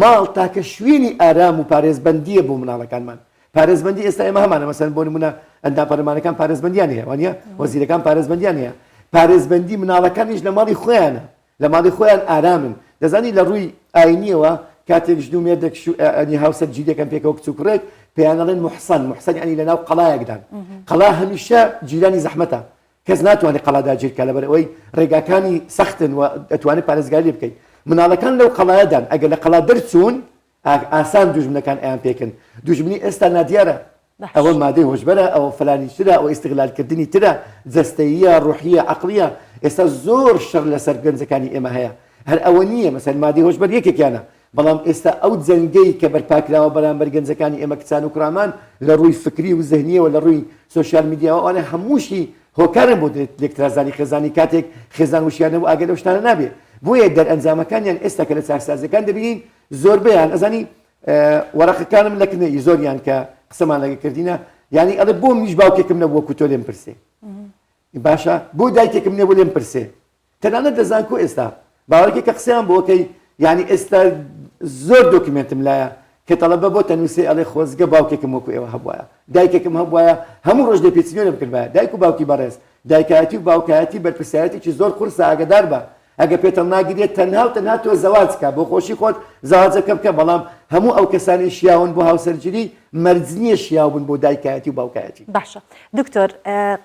ماڵ تاکە شوێنی ئارام و پارێزبەندیە بۆ مناڵەکانمان پارێزبەندی ئێستا ئێمە هەمانە مەسەن بۆ نمونە ئەندام پەرلەمانەکان پارێزبەندیان هەیە وانە وەزیرەکان پارێزبەندیان هەیە پارێزبەندی مناڵەکانیش لە ماڵی خۆیانە لە ماڵی خۆیان ئارامن دەزانی لە ڕووی ئاینیەوە کاتێک ژن و مێردێک هاوسەر جیرەکەم پێکەوە کچووکڕێک پێیانەڵێن محسن ینی لە ناو قەڵایەکدان قەڵا هەمیشە جیرانی زەحمەتە کەس ناتوانێت قەڵادا گیرکە لەبەر ئەوەی ڕێگاکانی سەختن و دەتوانێت پارێزگاری بکەیت مناڵەکان لەو قەڵایەدان ئەگەر لە قەڵا دەرچوون ئاسان دوژمنەکان ئەیان پێکن دوژمنی ئێستا نادیارە ئەوە مادەی هۆشبەرە ئەوە فلانی ترە ئەو ئیستیغلالکردنی ترە جەستەییە ڕوحیە عەقلیە ئێستا زۆر شەڕ لەسەر گەنجەکانی ئێمە هەیە هەر ئەوە نییە مەسەن مادەی هۆشبەر یەکێکیانە بەڵام ئێستا ئەو جەنگەی کە بەرپاکراوە بەرامبەر گەنجەکانی ئێمە کچان و کوڕامان لە ڕووی فکری و ذهنیەوە لە ڕووی سۆشیال میدیاوە ئەوانە هەمووشی هۆکارن بۆ لێکترازانی خێزانی کاتێک خێزان وشیانە و ئاگەر لەو شتانە نابێت بۆیە دەرئەنجامەکانیان ئێستا کە لە چاکسازیەکان دەبینین زۆربەیان ئەزانی وەرەقەکانم لەکنەی زۆریان کە قسەمان لەگە کردینە یعنی ئەڵێ بۆ منیش باوکێکم نەبووە کو تۆ لێم پرسێ باشە بۆ دایکێکم نێبوو لێم پرسێ تەنانەت دەزان کۆ ئێستا باوەڕێکی کە قسەیان بۆکەی یعنی ئێستا زۆر دۆکیمنتم لایە کە تەڵەبە بۆ تەنووسێ ئەڵێ خۆزگە باوکێکم وەکو ئێوە هەبوایە دایکێکم هەبوایە هەموو ڕۆژ دە پێچینیۆ بکردبایە دایک و باوکی بەڕێز دایکایەتی و باوکایەتی بەرپرسایەتێکی زۆر قورسە ئاگدار بە ئەگە پێتەڵ ناگرێت تەنها و تەنها تۆ زەواج بکە بۆ خۆشی خۆت زەواجەکە بکە بەڵام هەموو ئەو کەسانی شیاون بۆ هاوسەرگیری مەرجنیە شیاون بۆ دایکایەتی و باوکایەتی باشە دکتۆر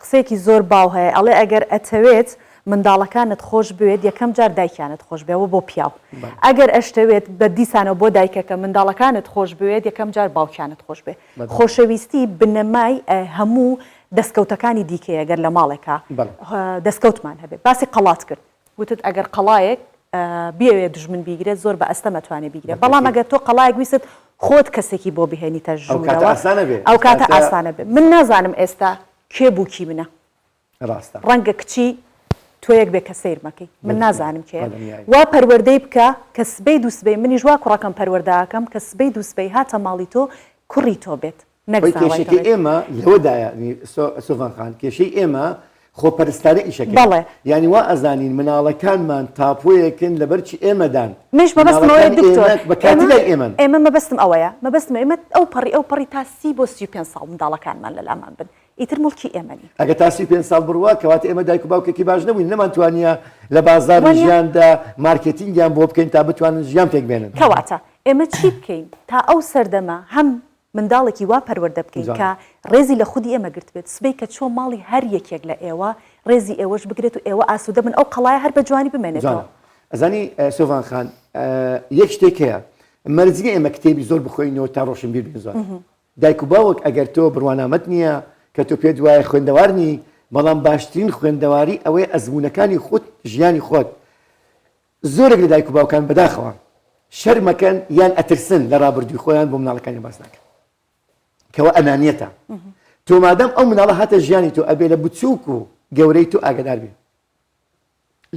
قسێکی زۆر باو هەیە ئەڵێ ئەگەر ئەتەوێت منداڵەکانت خۆش بوێت یەکەم جار دایکانت خۆش بێەوە بۆ پیاو ئەگەر ئەشتەوێت بە دیسانەوە بۆ دایکەکە منداڵەکانت خۆش بوێت یەکەم جار باوکانت خۆش بێ خۆشەویستی بنەمای هەموو دەستکەوتەکانی دیکەیە گەر لە ماڵێکە دەستکەوتمان هەبێت باسی قەڵات کرد وتت ئەگەر قەڵایەک بێوێ دژمن بیگرێت زۆر بە ئەستە مەتوانێت بیگرێت بەڵام ئەگەر تۆ قەڵایەک ویست خۆت کەسێکی بۆ بهێنیتە ژوورەوە ئەو کاتە ئاسانە بێت من نازانم ئێستا کێ بووکی منە ڕەنگە کچی تۆیەک بێ کە سیر مەکەی من نازانم کێ وا پەروەردەی بکە کە سبەی دووسبەی منیش وا کوڕەکەم پەروەردەکەم کە سبەی دووسبەی هاتە ماڵی تۆ کوڕی تۆ بێت کێشێکی ئێمە لەوەدایە سۆڤان کێشەی ئێمە خۆپەرستانە ئیشەکە بەڵێ ینی وا ئەزانین مناڵەکانمان تاپۆیەکن لەبەرچی ئێمەدان مش مەبەستمەوەی دکتۆر بەکاتی لای ئێمە مەبەستم ئەوەیە مەبەستمە ئێمە ئەو پەڕی تا 30 بۆ 35 ساڵ منداڵەکانمان لە لامان بن ئیتر مڵکی ئێمەنی ئەگە تا 35 ساڵ بڕوە کەواتە ئێمە دایک و باوکێکی باش نەبووین نەمانتوانە لە بازار ژیاندا مارکتینگیان بۆ بکەین تا بتوانن ژیان پێک بێنن کەواتە ئێمە چی بکەین تا ئەو سەردەمە هەم منداڵێکی وا پەروەردە بکەین کە ڕێزی لە خودی ئێمە گرت بێت سبەی کە چۆ ماڵی هەر یەکێک لە ئێوە ڕێزی ئێوەش بگرێت و ئێوە ئاسوودە بن ئەو قەڵایە هەر بە جوانی بمێنێتەوە ئەزانی سۆڤان خان یەک شتێک هەیە مەرجگە ئێمە کتێبی زۆر بخۆینەوە تا ڕۆشنبیر بین زۆر دایک و باوک ئەگەر تۆ بڕوانامەت نییە کە تۆ پێت وایە خوێندەوارنی بەڵام باشترین خوێندەواری ئەوەی ئەزمونونەکانی خۆت ژیانی خۆت زۆرێک لە دایک و باوکان بەداخەوە شەرمەکەن یان ئەترسن لە ڕابردووی خۆیان بۆ مناڵەکانی باس ناکەن کەەوە ئەنانیەتە تۆ مادەم ئەو مناڵە هاتە ژیانی تۆ ئەبێ لە بچووک و گەورەی تۆ ئاگدار بێ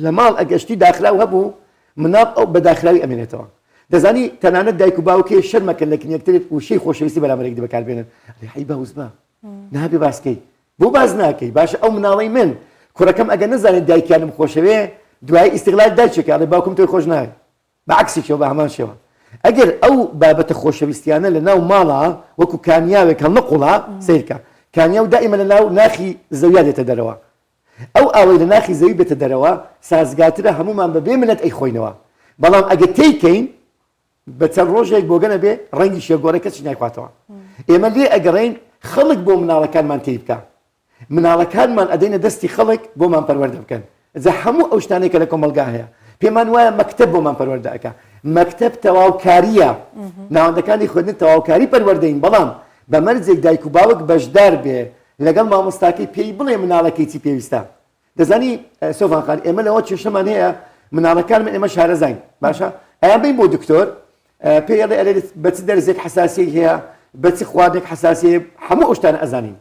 لە ماڵ ئەگەشتی داخراو هەبوو مناڵ ئەو بەداخراوی ئەمێنێتەوە دەزانی تەنانەت دایک و باوکێ شەرمەکەن لە کنیەکترێت و شەی خۆشەویستی بەرامبەرێک بەکاربێنن حی باوزبا نابێ باسکەی بۆ باز ناکەی باشە ئەو مناڵی من کوڕەکەم ئەگەر نەزانێت دایکیانم خۆشەوێ دوای ئیستیغلال دایکێکە ئەڵێ باوکم تۆی خۆش ناوێت بەعکسیشەوە بە هەمان شێوە ئەگەر ئەو بابەتە خۆشەویستیانە لە ناو ماڵە وەکو کانیاوێک هەڵ نەقوڵا سیرکە کانیاو دائیمە لە ناو ناخی زەویا دێتە دەرەوە ئەو ئاوەی لە ناخی زەوی بێتە دەرەوە سازگاترە هەمومان بەبێ منەت ئەی خۆینەوە بەڵام ئەگە تێیکەین بە چەند ڕۆژێک بۆگەنە بێ ڕەنگی شێگۆڕی کەسی نایخواتەوە ئێمە لێ ئەگەڕین خەڵک بۆ مناڵەکانمان تێی بکە مناڵەکانمان ئەدەینە دەستی خەڵک بۆمان پەروەردە بکەن جا هەموو ئەو شتانێکە لە کۆمەلگا هەیە پێمان وایە مەکتەب بۆمان پەروەردە ئەکا مەکتەب تەواوکاریە ناوەندەکانی خوێندن تەواوکاری پەروەردەین بەڵام بە مەرجێک دایک و باوک بەشدار بێ لەگەڵ مامۆستاکەی پێی بڵێ مناڵەکەی چی پێویستە دەزانی سۆڤان خان ئێمە لەوە کێشەمان هەیە مناڵەکانمان ئێمە شارەزاین باشە ئەیان بین بۆ دکتۆر پێڵێ ئەلێ بەچ دەرزێک حساسی هەیە بەچ خواردێک حساسی هەموو ئەوشتانە ئەزانین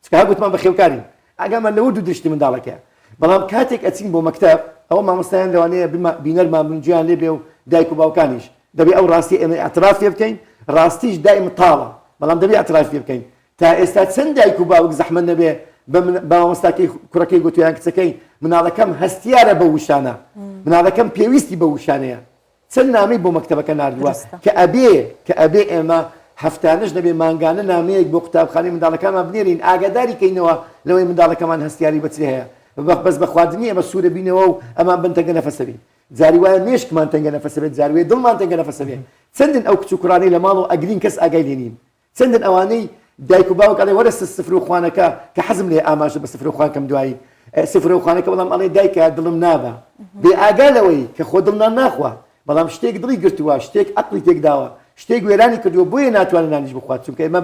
چکە گوتمان بە خێوکارین ئەگەمان لەوە دوو دشتی منداڵەکە بەڵام کاتێک ئەچین بۆ مەکتەب ئەوە مامۆستایان لەوانەیە بینەرمان بنجیان لێ بێ و دایک و باوکانیش دەبێ ئەو ڕاستی ئێمە ئەتراف لێ بکەین ڕاستیش دائیم تاڵە بەڵام دەبێ ئەتراف لێ بکەین تا ئێستا چەند دایک و باوک زەحمەت نەبێ بە مامۆستاکەی کوڕەکەی گوتویان کچەکەی مناڵەکەم هەستیارە بە وشانە مناڵەکەم پێویستی بە وشانەیە چەند نامەی بۆ مەکتەبەکە نردووە کە ئەبێ ئێمە هەفتانش دەبێ مانگانە نامەیەک بۆ قوتابخانەی منداڵەکانمان بنێرین ئاگاداری کەینەوە لەوەی منداڵەکەمان هەستیاری بەچێ هەیە بەس بە خواردنی ئەمە سوورە بینەوە و ئەمان بن تەنگە نەفەسەبین جاری وایە مێشکمان تەنگە نەفەسەبێت جاروێ دڵمان تەنگە نەفەسەبێت چەندن ئەو کچ و کوڕانەی لە ماڵ و ئەگرین کەس ئاگای لێ نین چەندن ئەوانەی دایک و باوک ئەڵێ وەرە سفر و خوانەکە کە حەزم لێ ئاماژە بە سفر و خوانکەم دوایی سفر و خوانەکە بەڵام ئەڵێ دایکە دڵم نابە بێ ئاگا لەوەی کە خۆ دڵنان ناخوا بەڵام شتێک دڵی گرتووە شتێک عەقڵی تێکداوە شتێک وێرانی کردووە بۆیە ناتوانێت نانیش بخوات چونکە ئێمە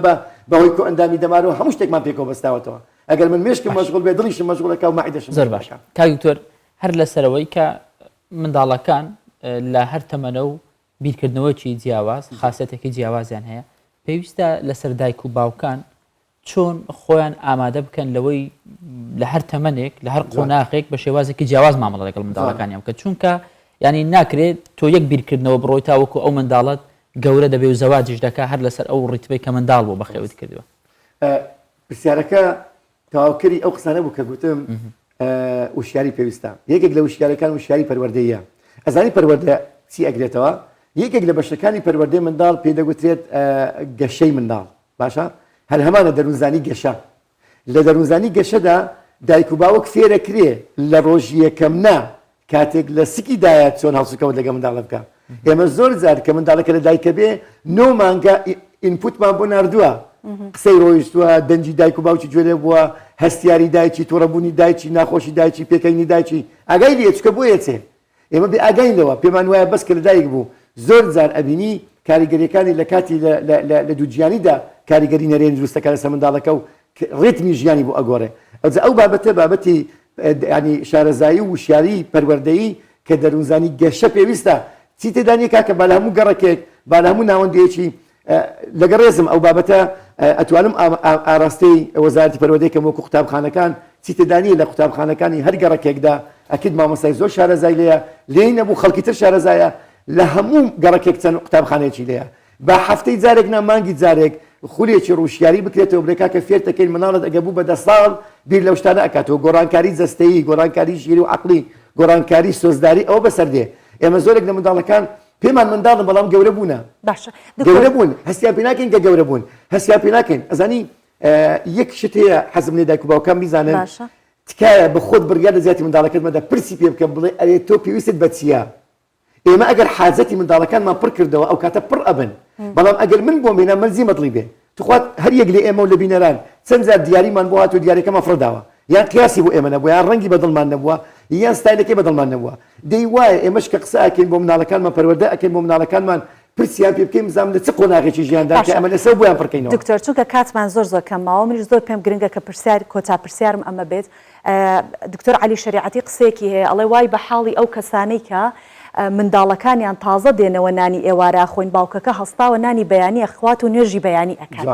بەهۆی کۆ ئەندامی دەمارەوە هەموو شتێکمان پێکەوە بەستاوەتەوە ئەگەر من مێشکم مەشغوڵ بێ دڵیشم مەشغوڵەکە و مەعیدەشم زۆر باشە کاک دکتۆر هەر لەسەرەوەی کە منداڵەکان لە هەر تەمەنە و بیرکردنەوەکی جیاواز خاصەتێکی جیاوازیان هەیە پێویستە لەسەر دایک و باوکان چۆن خۆیان ئامادە بکەن لەوەی لە هەر تەمەنێک لە هەر قۆناغێک بە شێوازێکی جیاواز مامەڵە لەگەڵ منداڵەکانیان بکە چونکە ینی ناکرێت تۆ یەک بیرکردنەوە بڕۆی تاوەکو ئەو منداڵەت گەورە دەبێ و زەواجش دەکا هەر لەسەر ئەو ڕیتبەی کە منداڵ بۆ بەخێوت کردووە پرسیارەکە تەواوکەری ئەو قسانە بوو کە گوتم وشیاری پێویستە یەکێک لە وشیارەکان وشیاری پەروەردەیە ئەزانی پەروەردە چی ئەگرێتەوە یەکێک لە بەشەکانی پەروەردەی منداڵ پێدەگوترێت گەشەی منداڵ باشە هەر هەمانە دەروونزانی گەشە لە دەروونزانی گەشەدا دایک و باوک فێرەکرێ لە ڕۆژی یەکەم نا کاتێک لە سکی دایە چۆن هەڵسوکەوت لەگە منداڵە بکە ئێمە زۆر جار کە منداڵەکە لە دایکە بێ نۆ مانگە ئینپوتمان بۆ نردووە قسەی ڕۆیشتووە دەنجی دایک و باوکی گوێرێ بووە هەستیاری دایکی تووڕەبوونی دایکی ناخۆشی دایکی پێکەینی دایکی ئاگای لێ چکە بۆ یەچێ ئێمە بێ ئاگاینەوە پێمان وایە بەس کە لە دایک بوو زۆر جار ئەبینی کاریگەریەکانی لە کاتی لە دووجیانیدا کاریگەری نەرێن دروستەکە لەسەر منداڵەکە و ڕێتمی ژیانی بۆ ئەگۆڕێ ئەو بابەتە بابەتی ینی شارەزایی و وشیاری پەروەردەیی کە دەروونزانی گەشە پێویستە چی تێدانی کاکە با لە هەموو گەڕەکێک با لە هەموو ناوەندێکی لەگە ڕێزم ئەو بابەتە ئەتوانم ئاراستەی وەزارەتی پەروەردەی کەم وەکو قوتابخانەکان چی تێدانی لە قوتابخانەکانی هەر گەڕەکێکدا ئەکید مامۆستای زۆر شارەزای لێیە لێی نەبوو خەڵکی تر شارەزایە لە هەموو گەڕەکێک چەند قوتابخانەیەکی لێیە با هەفتەی جارێک نا مانگی جارێک خولێکی ڕوشیاری بکرێتەوە بڵێ کاکە فێرتەکەی مناڵت ئەگە بوو بە 10 ساڵ بیر لەو شتانە ئەکاتەوە گۆڕانکاری جەستەیی گۆڕانکاری ژیری و عەقلی گۆڕانکاری سۆزداری ئەوە بەسەردێ ئێمە زۆرێک لە منداڵەکان پێمان منداڵن بەڵام گەورە بوونە گەورە بوون هەستیان پێ ناکەین کە گەورە بوون هەستیان پێ ناکەین ئەزانی یەک شت هەیە حەزم لێ دایک و باوکان بیزانن تکایە بە خۆت بڕیار لە زیاتی منداڵەکەت مەدە پرسی پێ بکە بڵێ ئەرێ تۆ پێویستت بە چییە ئێمە ئەگەر حاجەتی منداڵەکانمان پڕ کردەوە ئەو کاتە پڕ ئەبن بەڵام ئەگەر من بۆ مێنە مەرزی مەطلی بێ توخوات هەر یەک لێ ئێمە و لە بینەران چەند جار دیاریمان بۆ هاتوو دیارەکەمان فڕداوە یان قیاسی بۆ ئێمە نەبووە یان ڕەنگی بەدڵمان نەبووە یان ستایلەکەی بەدڵمان نەبووە دەی وایە ئێمەش کە قسە ئەکەین بۆ مناڵەکانمان پەروەردە ئەکەین بۆ مناڵەکانمان پرسیان پێ بکەین بزانم لە چ قۆناغێکی ژیاندا کە ئەمە لەسەر بۆیان پڕکەینەوە دکتۆر چونکە کاتمان زۆر کەماوە منیش زۆر پێم گرنگە کە پرسیار کۆتا پرسیارم ئەمە بێت دکتۆر عەلی شەریعەتی قسەیەکی هەیە ئەڵێ وای بە حاڵی ئەو کەسانەی کە منداڵەکانیان تازە دێنەوە نانی ئێوارە خۆین باوکەکە هەستاوە نانی بەیانی ئەخوات و نوێژی بەیانی ئەکات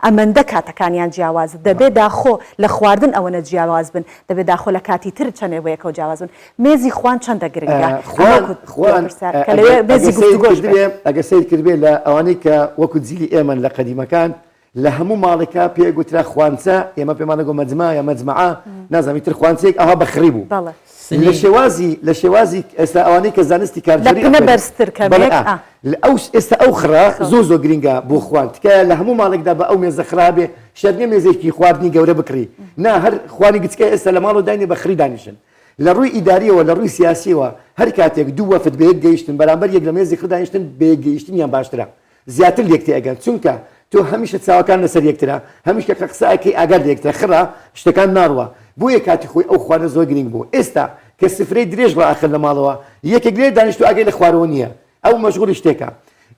ئەمەندە کاتەکانیان جیاواز دەبێت داخۆ لە خواردن ئەوەنە جیاواز بن دەبێت داخۆ لە کاتی تر چەندێوەیەکەوە جیاواز بن مێزی خوان چەندە گرنگە ئەگە سیر کردبێ لە ئەوانەی کە وەکو جیلی ئێمن لە قەدیمەکان لە هەموو ماڵێکا پێگوترا خوانچە ئێمە پێمانەگۆ مەجمع یا مەجمعە نازانیتر تر خوانچێک ئەها بەخڕی بوو لە شێوازی ئێستا ئەوانەی کە زانستی کارگەری ئێستا ئەو خڕا زۆر گرنگە بۆ خوان تکایە لە هەموو ماڵێکدا بە ئەو مێزە خرابێ شەرنێ مێزێکی خواردنی گەورە بکڕی نا هەر خوانی گچکە ئێستا لە ماڵ و داینێ بەخڕی دانیشن لە ڕووی ئیداریەوە لە ڕووی سیاسیەوە هەر کاتێک دوو وەفد بەیەک گەیشتن بەرامبەر یەک لە مێزی خدانیشتن بێگەیشتنیان باشترە زیاتر لێکتێ ئەگەن چونکە تۆ هەمیشە چاوەکان لەسەر یەکترە هەمیشە کە قسە ئەکەی ئاگەر لە یەکترە خڕا شتەکان ناڕوە بۆیە کاتی خۆی ئەو خوانە زۆر گرنگ بوو ئێستا کە سفرەی درێژ ڕاخر لە ماڵەوە یەکێک لێ دانیشتو ئاگەی لە خوارەوە نییە ئەو مەشغوڵی شتێکە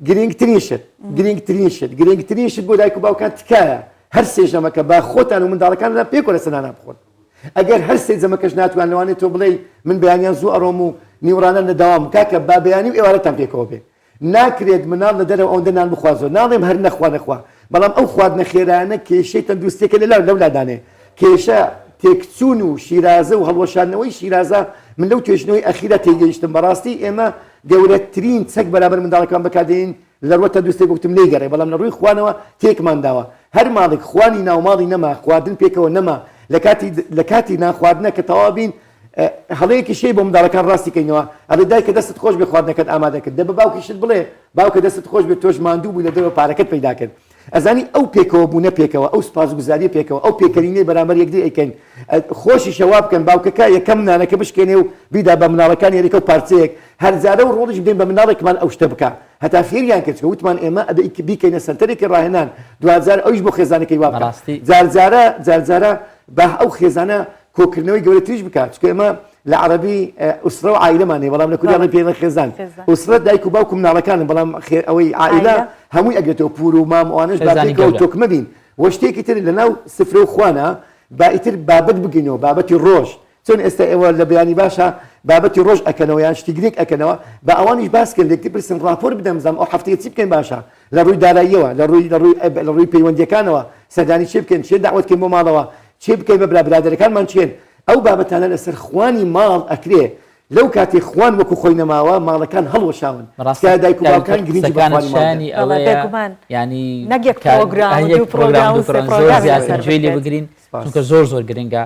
گرنگترین شت بۆ دایک و باوکان تکایە هەر سێژەمەکە با خۆتان و منداڵەکان لە پێکۆ لە سەنانە بخۆن ئەگەر هەر سێ جەمەکەش ناتوان لەوانێت تۆ بڵێ من بەیانیان زوو ئەڕۆم و نیوڕانە نەداوام کاکە با بەیانی و ئێوارەتان پێکەوە بێ ناکرێت مناڵ لە دەرەوە ئەوەندە نان بخوازەوە ناڵێم هەر نەخوا بەڵام ئەو خواردنە خێرانە کێشەی تەندروستیەکە لەولادانێ کێشە تێکچوون و شیرازە و هەڵوەشاندنەوەی شیرازە من لەو توێژنەوەی ئەخیرە تێگەیشتم بەڕاستی ئێمە گەورەترین چەک بەرامبەر منداڵەکان بەکاردێن لە ڕوە تەندروستی گفتم لێ گەڕێ بەڵام لە ڕووی خوانەوە تێکمان داوە هەر ماڵێک خوانی ناوماڵی نەما خواردن پێکەوە نەما لە کاتی ناخواردنە کە تەواو بین هەڵەیەکی شەی بۆ منداڵەکان ڕاستی کەینەوە ئەڵێ دایکە دەستت خۆش بێ خواردنەکەت ئامادە کرد دە بە باوکیشت بڵێ باوکە دەستت خۆش بێت تۆش ماندوو بووی لە دەرەوە پارەکەت پەیدا کرد ئەزانی ئەو پێکەوە بوونە پێکەوە ئەو سپاسگوزاریە پێکەوە ئەو پێکەرینەی بەرامبەر یەکدی ئەیکەن خۆشی شەوا بکەن باوکەکە یەکەم نانەکە بشکێنێ و بیدا بە مناڵەکان یاریکە و پارچەیەک هەرجارە و ڕۆڵش بدەین بە مناڵێکمان ئەو شتە بکە هەتا فێریان کرد کە وتمان ئێمە ئەبێ بیکەینە سەنتەرێکی ڕاهێنان 2000 ئەویش بۆ خێزانەکەی وا بکە جارجارە بە ئەو خێزانە کۆکردنەوەی گەورەتریش بکات چکە ئێمە لە عەرەبی ئوسرە و عائیلەمانەیە بەڵام لە کوردیان پێڵە خێزان ئوسرە دایک و باوک و مناڵەکانن بەڵام ئەوەی عائیلە هەمووی ئەگرێتەوە پور و مام ئەوانەش بابێتەوە تۆکمە بین وە شتێکی تر لەناو سفرە و خوانە با ئیتر بابەت بگەینەوە بابەتی ڕۆژ چۆن ئێستا ئێوە لە بەیانی باشە بابەتی ڕۆژ ئەکەنەوە یان شتی گرنگ ئەکەنەوە بە ئەوانیش باس کرد لێکتی پرسن ڕاپۆر بدەم بزانم ئەو هەفتەیە چی بکەین باشە لە ڕووی داراییەوە لە ڕووی پەیوەندیەکانەوە سەردانی چی بکەین چێ داوەتکەین بۆ ماڵەوە چی بکەین بە برادەرەکانمان چێن ئەو بابەتانە لەسەر خوانی ماڵ ئەکرێ لەو کاتی خوان وەکو خۆی نەماوە ماڵەکان هەڵوەشاون دایک و باوکان گرنگی بەخوانی ینی نەگێک پرۆگرام لێ بگرین چونکە زۆر گرنگە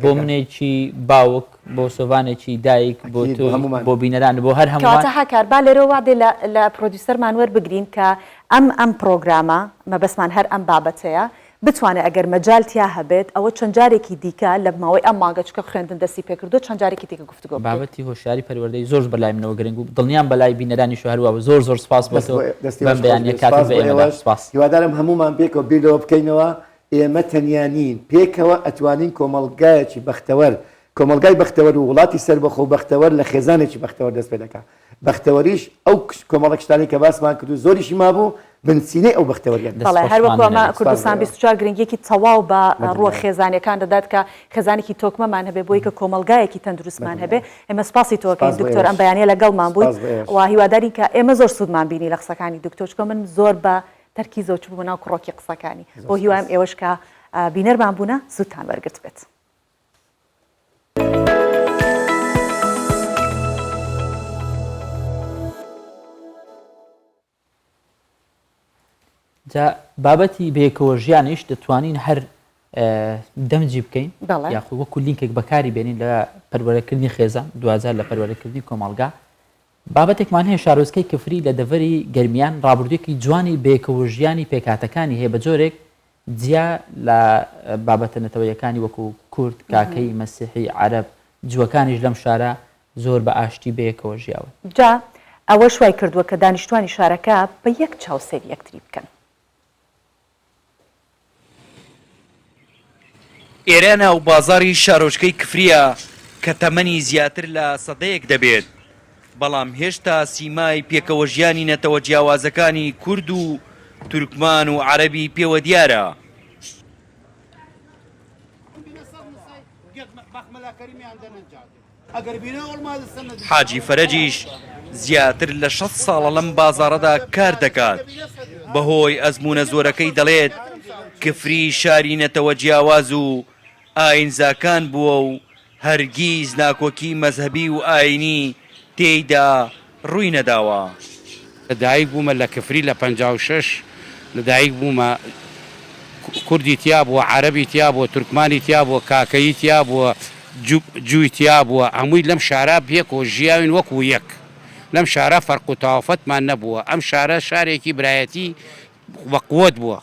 بۆ منێکی باوک بۆ سۆڤانێکی دایک بۆ تۆ بۆ بینەران بۆ هەر هەموو هاکار با لێرە وادێ لە پرۆدیوسەرمان وەربگرین کە ئەم پرۆگرامە مەبەستمان هەر ئەم بابەتەیە بتوانێت ئەگەر مەجالتیا هەبێت ئەوە چەند جارێکی دیکە لە ماوەی ئەم ماگە چکە خوێندن دەستی پێکردو چەند جارێکی دیکە گفتگۆ بابەتی هۆشیاری پەروەردەی زۆر بەلای منەوە گرنگ و دڵنیان بەلای بینەرانی شوهروە زۆر سپاس بەتەوە بەم بەیانیە کاتی بە ئێمەدا سپاس هیوادارم هەمومان پێکەوە بیرەوە بکەینەوە ئێمە تەنیانین پێکەوە ئەتوانین کۆمەڵگایەکی بەختەوەر کۆمەلگای بەختەوەر و وڵاتی سەربەخۆ و بەختەوەر لە خێزانێکی بەختەوەر دەست پێ دەکات بەختەوەریش ئەو کۆمەڵک شتانی کە باسمان کرد و زۆریشی مابوو بنسینەی ئەو بەختەوەریان بەڵێ هەروەکو ئەمە کوردستان 24 گرنگیەکی تەواو بە ڕووە خێزانەکان دەدات کە خێزانێکی تۆکمەمان هەبێ بۆی کە کۆمەلگایەکی تەندروستمان هەبێ ئێمە سپاسی تۆکەین دکتۆر ئەم بەیانیە لەگەڵمان بوویت و هیوادارین کە ئێمە زۆر سوودمان بینی لە قسەکانی دکتۆر چکە من زۆر بە تەرکی زۆر چوو بوو ناو کوڕۆکی قسەکانی بۆ هیوایم ئێوەش کە بینەرمان بوونە زووتان وەرگرت بێت. جا بابەتی بەیەکەوە ژیانیش دەتوانین هەر دەمجی بکەین یاخود وەکو لینکێک بەکاری بێنین لە پەروەرەکردنی خێزان دوجار لە پەروەرەکردنی کۆمەڵگا بابەتێکمان هەیە شارۆچکەی کفری لە دەڤەری گەرمیان ڕابردوویەکی جوانی بەیەکەوە ژیانی پێکاتەکانی هەیە بە جۆرێک جیا لە بابەتە نەتەوەیەکانی وەکو کورد کاکەی مەسیحی عەرەب جووەکانیش لەم شارە زۆر بە ئاشتی بەیەکەوە ژیاون. جا ئەوە شوای کردووە کە دانیشتوانی شارەکە بە یەک چاوسێر یەکتری بکەن. ئێرە ناو بازاری شارۆچکەی کفریە کە تەمەنی زیاتر لە سەدەیەک دەبێت بەڵام هێشتا سیمای پێکەوە ژیانی نەتەوە جیاوازەکانی کورد و تورکمان و عەرەبی پێوە دیارە. حاجی فەرەجیش زیاتر لە 6 ساڵە لەم بازارەدا کار دەکات بەهۆی ئەزمونە زۆرەکەی دەڵێت کفری شاری نەتەوە جیاواز و ئاینزاکان بووە و هەرگیز ناکۆکی مەزهبی و ئاینی تێیدا ڕووی نەداوە. لەدایک بوومە لە کفری لە 56 لەدایک بوومە کوردی تیا بووە عەرەبی تیا بووە تورکمانی تیا بووە کاکەیی تیا بووە جووی تیا بووە هەمووی لەم شارە پێکەوە ژیاوین وەکو یەک لەم شارە فەرق و تەواوفەتمان نەبووە ئەم شارە شارێکی برایەتی بەقووت بووە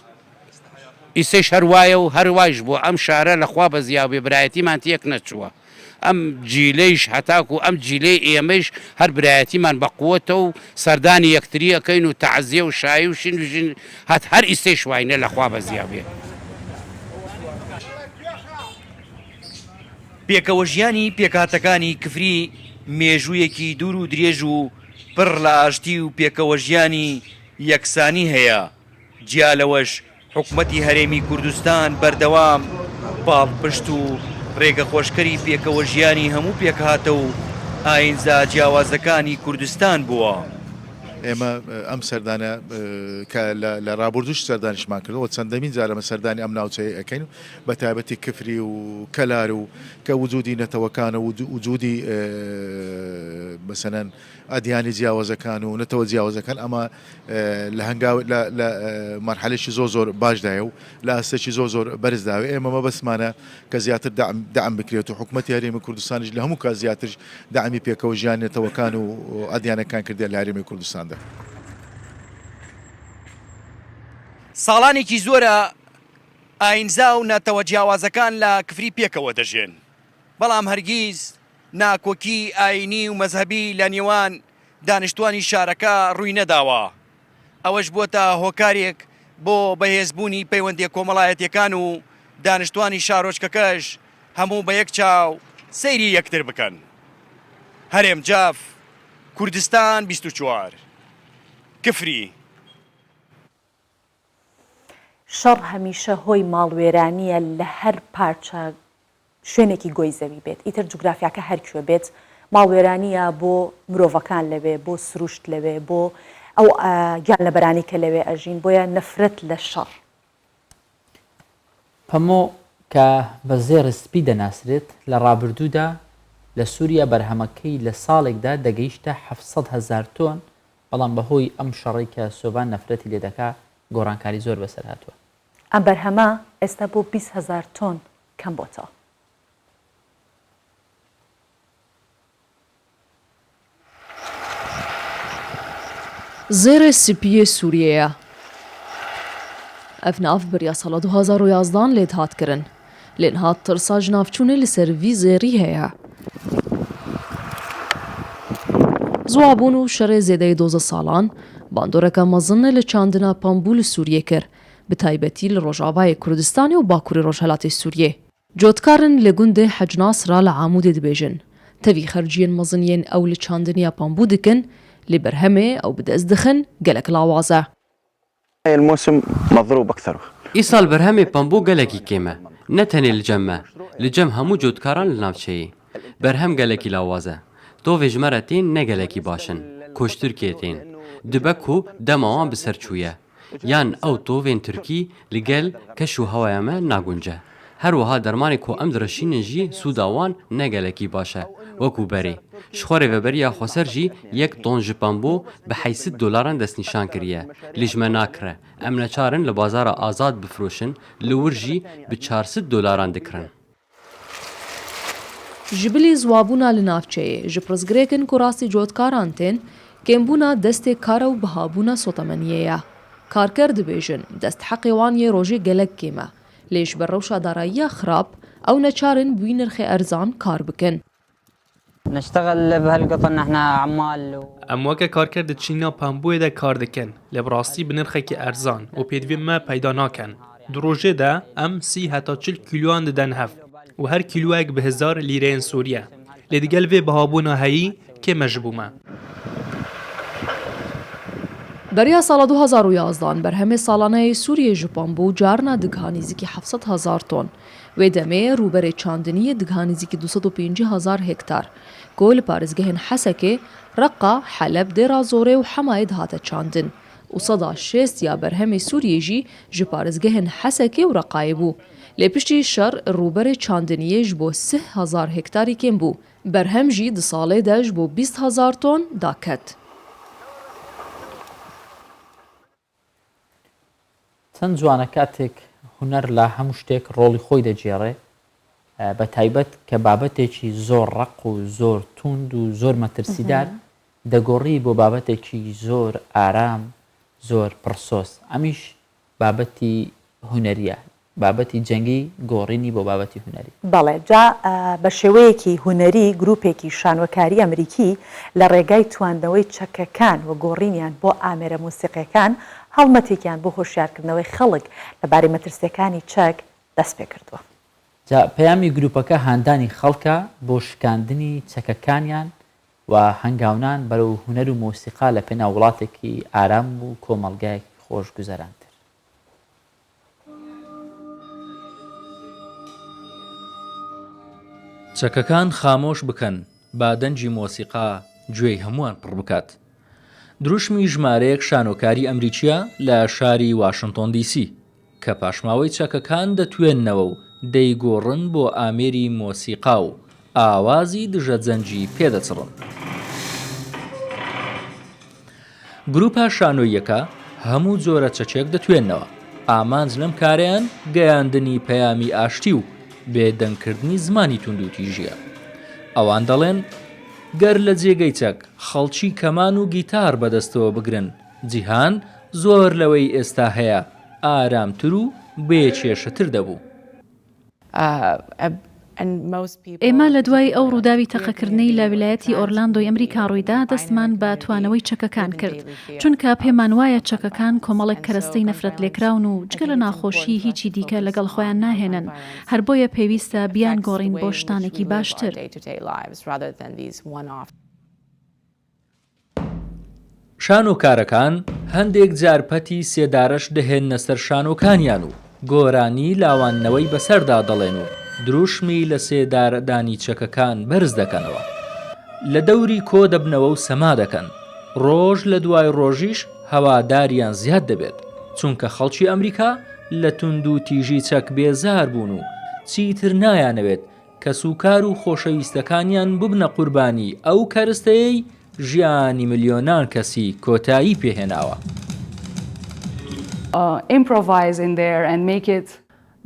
ئیسەیش هەروایە و هەروایش بووە ئەم شارە لەخوا بە زیاوێ برایەتیمان تێک نەچووە ئەم جیلەیش هەتاکو ئەم جیلەی ئێمەش هەر برایەتیمان بەقووتە و سەردانی یەکتری ئەەکەین و تەعزیە و شایی و شین هەر ئیسەیش واینە لەخوا بە زیاوێ. پێکەوە ژیانی پێکاتەکانی کفری مێژوویەکی دوور و درێژ و پڕ لە ئاشتی و پێکەوە ژیانی یەکسانی هەیە جیالەوەش حکومەتی هەرێمی کوردستان بەردەوام باڵپشت و ڕێگە خۆشکەری پێکەوە ژیانی هەموو پێکهاتە و ئاینزا جیاوازەکانی کوردستان بووە. ئێمە ئەم سەردانە کە لە ڕابردوش سەردانیشمان کردەوە چەندەمین جارە ئەمە سەردانی ئەم ناوچەیە ئەەکەین بە تایبەتی کفری و کەلار و کە وجودی نەتەوەکانە و وجودی مەسەنەن ئەدیانی جیاوازەکان و نەتەوە جیاوازەکان ئەمە لە هەنگاو لە مەرحەلێکی زۆر باشدایە و لە ئەستێکی زۆر بەرزداوێ ئێمە مەبەستمانە کە زیاتر دەعم بکرێت و حکومەتی هەرێمی کوردستانیش لە هەموو کات زیاتر دەعمی پێکەوە ژیان نێتەوەکان و ئەدیانەکان کردێت لە هەرێمی کوردستاندا. ساڵانێکی زۆرە ئاینزا و نەتەوە جیاوازەکان لە کفری پێکەوە دەژێن بەڵام هەرگیز ناکۆکی ئاینی و مەزهبی لە نێوان دانیشتوانی شارەکە ڕووی نەداوە. ئەوەش بووە هۆکارێک بۆ بەهێزبوونی پەیوەندی کۆمەڵایەتیەکان و دانیشتوانی شارۆچکەکەش هەموو بە یەک چاو سەیری یەکتر بکەن. هەرێم جاف کوردستان 24 کفری. شەڕ هەمیشە هۆی ماڵوێرانیە لە هەر پارچە شوێنێکی گۆی زەوی بێت ئیتر جوگرافیاکە هەرکوێ بێت ماڵوێرانیە بۆ مرۆڤەکان لەوێ بۆ سروشت لەوێ بۆ ئەو گیان لەبەرانی کە لەوێ ئەژین بۆیە نەفرەت لە شەڕ. پەمۆ کە بە زێر سپی دەناسرێت لە ڕابردوودا لە سووریا بەرهەمەکەی لە ساڵێکدا دەگەیشتە 700,000 تۆن بەڵام بەهۆی ئەم شەڕی کە سۆبان نەفرەتی لێ دەکا گۆڕانکاری زۆر بەسەر هاتووە. ئەم بەرهەمە ئێستا بۆ 20,000 تۆن کەم بۆتەوە. زێرە سپیە سووریەیە ئەف ناف بەریا ساڵە 2011 لێت هاتکردن لێن هات ترسا ژناوچوونە لەسەر ڤی زێری هەیە زوابوون و شەڕێ زێدەی 12 ساڵان باندۆرەکە مەزنە لە چاندنا پامبول سووریە کرد بە تایبەتی لە ڕۆژاوای کوردستانی و باکووری ڕۆژهەڵاتی سووریێ جۆتکارن لە گوندێ حەجناسرا لە عامودێ دەبێژن تەوی خەرجیên مەزنیên ئەو لە چاندنیا پامبوو دکن لێ بەرهەمێ ئەو بدەست دخن gelek lawaz e. الموسم مضروب أكثر. ئیساڵ بەرهەمێ پەمبوو گەلێکی کێمە نەتەنێ لە جەممە لە جەم هەموو جوتکاران لە ناوچەیە بەرهەم گەلێکی لاوازە تۆ vێژمەرە تێن نەگەلێکی باشن کوشتورکێ تێن دبەک و دەماوان بسەرچوویە یان ئەو تۆڤێن تورکی لەگەل کەش و هەوایەمە ناگونجە هەروەها دەرمانێک و ئەم درەشینەژی سووداوان نەگەلێکی باشە وەکو بەرێ شخۆرێ بەبەریە خۆسەرژی 1 تۆن ji پەمبۆ بە $80 دەستنیشان کردیە لیژمە ناکرە ئەم نەچارن لە بازارە ئازاد بفرۆشن لە ورژی بە $400 دکرن. ژبلی زوابوونا لە ناوچەیە ji پرسگرێکن ku rastî cotkaran tên kêmbûna destê kar û bihabûna sotemeniyê ye. Karker dibêjin destheqê wan yê rojê gelek kêm e lê ji ber rewşa darayiya xirab ew neçarin bûî nirxê erzan kar bikin. نشتغل بهالقطن نحن عمال ام وەکە کارکرد چینا پامبوێدا کار دەکەن لە بڕاستی بنرخێکی ئەرزان و پێدوێمە پەیدا ناکەن دو ڕۆژێدا ئەم 30 هەتا 40 کیلوان دەدەن هەف و هەر کیلوەک بە 1000 لیرەیەن سووریە لێ دیگەل vê bihabûna heyî kême ji bû me. Beriya sala 2011 berhemê salaneyê Sûriyê ji pambû carna digha nêzîkî 700,000 ton. Wê demê rûberê çandiniyê digha nêzîkî 250,000 hektar. Ku li parêzgehên Hesekê, Reqqa, Heleb, Dêra Zorê û Hemayê dihate çandin. û seda şêst ya berhemê Sûriyê jî ji parêzgehên Hesekê û Reqqayê bû. Lê piştî şer rûberê çandiniyê ji bo 30,000 hektarî kêm bû. Berhem jî di salê de ji bo 20,000 ton daket. چەند جوانە کاتێک هوەر لە هەموو شتێک ڕۆڵی خۆی دەجێڕێ بە تایبەت کە بابەتێکی زۆر ڕق و زۆر توند و زۆر مەترسیدار دەگۆڕی بۆ بابەتێکی زۆر ئارام زۆر پرسۆس ئەمیش بابەتی هوەریە بابەتی جەنگی گۆڕینی بۆ بابەتی هوەری. بەڵێ جا بە شێوەیەکی هوەری گروپێکی شانۆکاری ئەمریکی لە ڕێگای تواندنەوەی چەکەکان و گۆڕینیان بۆ ئامێرە موسیقیەکان هەڵمەتێکیان بۆ هۆشیارکردنەوەی خەڵک لەبارەی مەترسیەکانی چەک دەست پێ کردووە. پەیامی گروپەکە هاندانی خەڵکە بۆ شکاندنی چەکەکانیان و هەنگاونان بەرەو هوەر و مۆسیقا لە پێناو وڵاتێکی ئارام و کۆمەڵگایەکی خۆشگوزەرانتر. چەکەکان خامۆش بکەن با دەنجی مۆسیقا گوێی هەمووان پڕ بکات. دروشمی ژمارەیەک شانۆکاری ئەمریکیە لە شاری واشنگتۆن دیسی کە پاشماوەی چەکەکان دەتوێننەوە و دەیگۆڕن بۆ ئامێری مۆسیقا و ئاوازی دژە جەنجی پێدەچڕن. گروپە شانۆیەکە هەموو جۆرە چەچێک دەتوێننەوە ئامانج لەم کارەیان گەیاندنی پەیامی ئاشتی و بێدەنگکردنی زمانی تونند و تیژیە. ئەوان دەڵێن گەر لە جێگەی چەک خەڵکی کەمان و گیتار بەدەستەوە بگرن جیهان زۆر لەوەی ئێستا هەیە ئارامتر و بێکێشەتر دەبوو. ئێمە لە دوای ئەو ڕووداوی تەقەکردنەی لە ویلایەتی ئۆرلاندۆی ئەمریکا ڕوویدا دەستمان بە توانەوەی چەکەکان کرد چونکە پێمان وایە چەکەکان کۆمەڵێک کەرەستەی نەفرەت لێکراون و جگە لە ناخۆشی هیچی دیکە لەگەڵ خۆیان ناهێنن هەر بۆیە پێویستە بیان گۆڕین بۆ شتانێکی باشتر. شانۆکارەکان هەندێک جارپەتی سێدارەش دەهێننە سەر شانۆکانیان و گۆرانی لاوانەوەی بەسەردا دەڵێن و دروشمی لە سێدارەدانی چەکەکان بەرز دەکەنەوە. لە دەوری کۆ دەبنەوە و سەما دەکەن. ڕۆژ لە دوای ڕۆژیش هەواداریان زیاد دەبێت چونکە خەڵکی ئەمریکا لە تونند و تیژی چەک بێزار بوون و چیتر نایانەوێت کە سوکار و خۆشەویستەکانیان ببنە قوربانی ئەو کەرستەیەی ژیانی ملیۆنان کەسی کۆتایی پێهێناوە.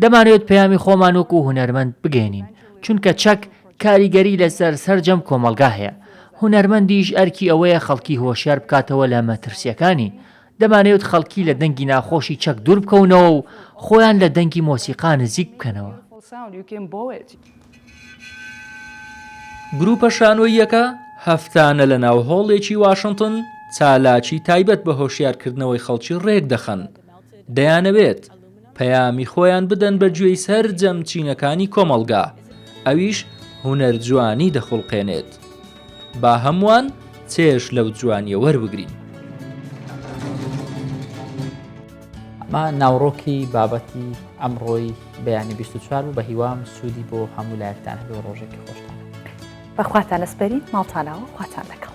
دەمانوێت پەیامی خۆمان وەکو هونەرمەند بگەێنین چونکە چەک کاریگەری لەسەر سەرجەم کۆمەلگا هەیە. هونەرمەندیش ئەرکی ئەوەیە خەڵکی هۆشیار بکاتەوە لە مەترسیەکانی. دەمانەوێت خەڵکی لە دەنگی ناخۆشی چەک دوور بکەونەوە و خۆیان لە دەنگی مۆسیقا نزیک بکەنەوە. گروپە شانۆیەکە هەفتانە لە ناو هۆڵێکی واشنگتن چالاکی تایبەت بە هۆشیارکردنەوەی خەڵکی ڕێک دەخەن. دەیانەوێت پەیامی خۆیان بدەن بە گوێی سەر جەمچینەکانی کۆمەلگا ئەویش هوەر جوانی دەخڵقێنێت. با هەمووان چێش لەو جوانیە وەربگرین. ما ناوڕۆکی بابەتی ئەمڕۆی بەیانی 24 و بە هیوام سوودی بۆ هەموو لایەکتان هەبێ و ڕۆژێکی خۆشتان بەخواتان ئەسپەری ماڵتانەوە خواتان دەکەڵ.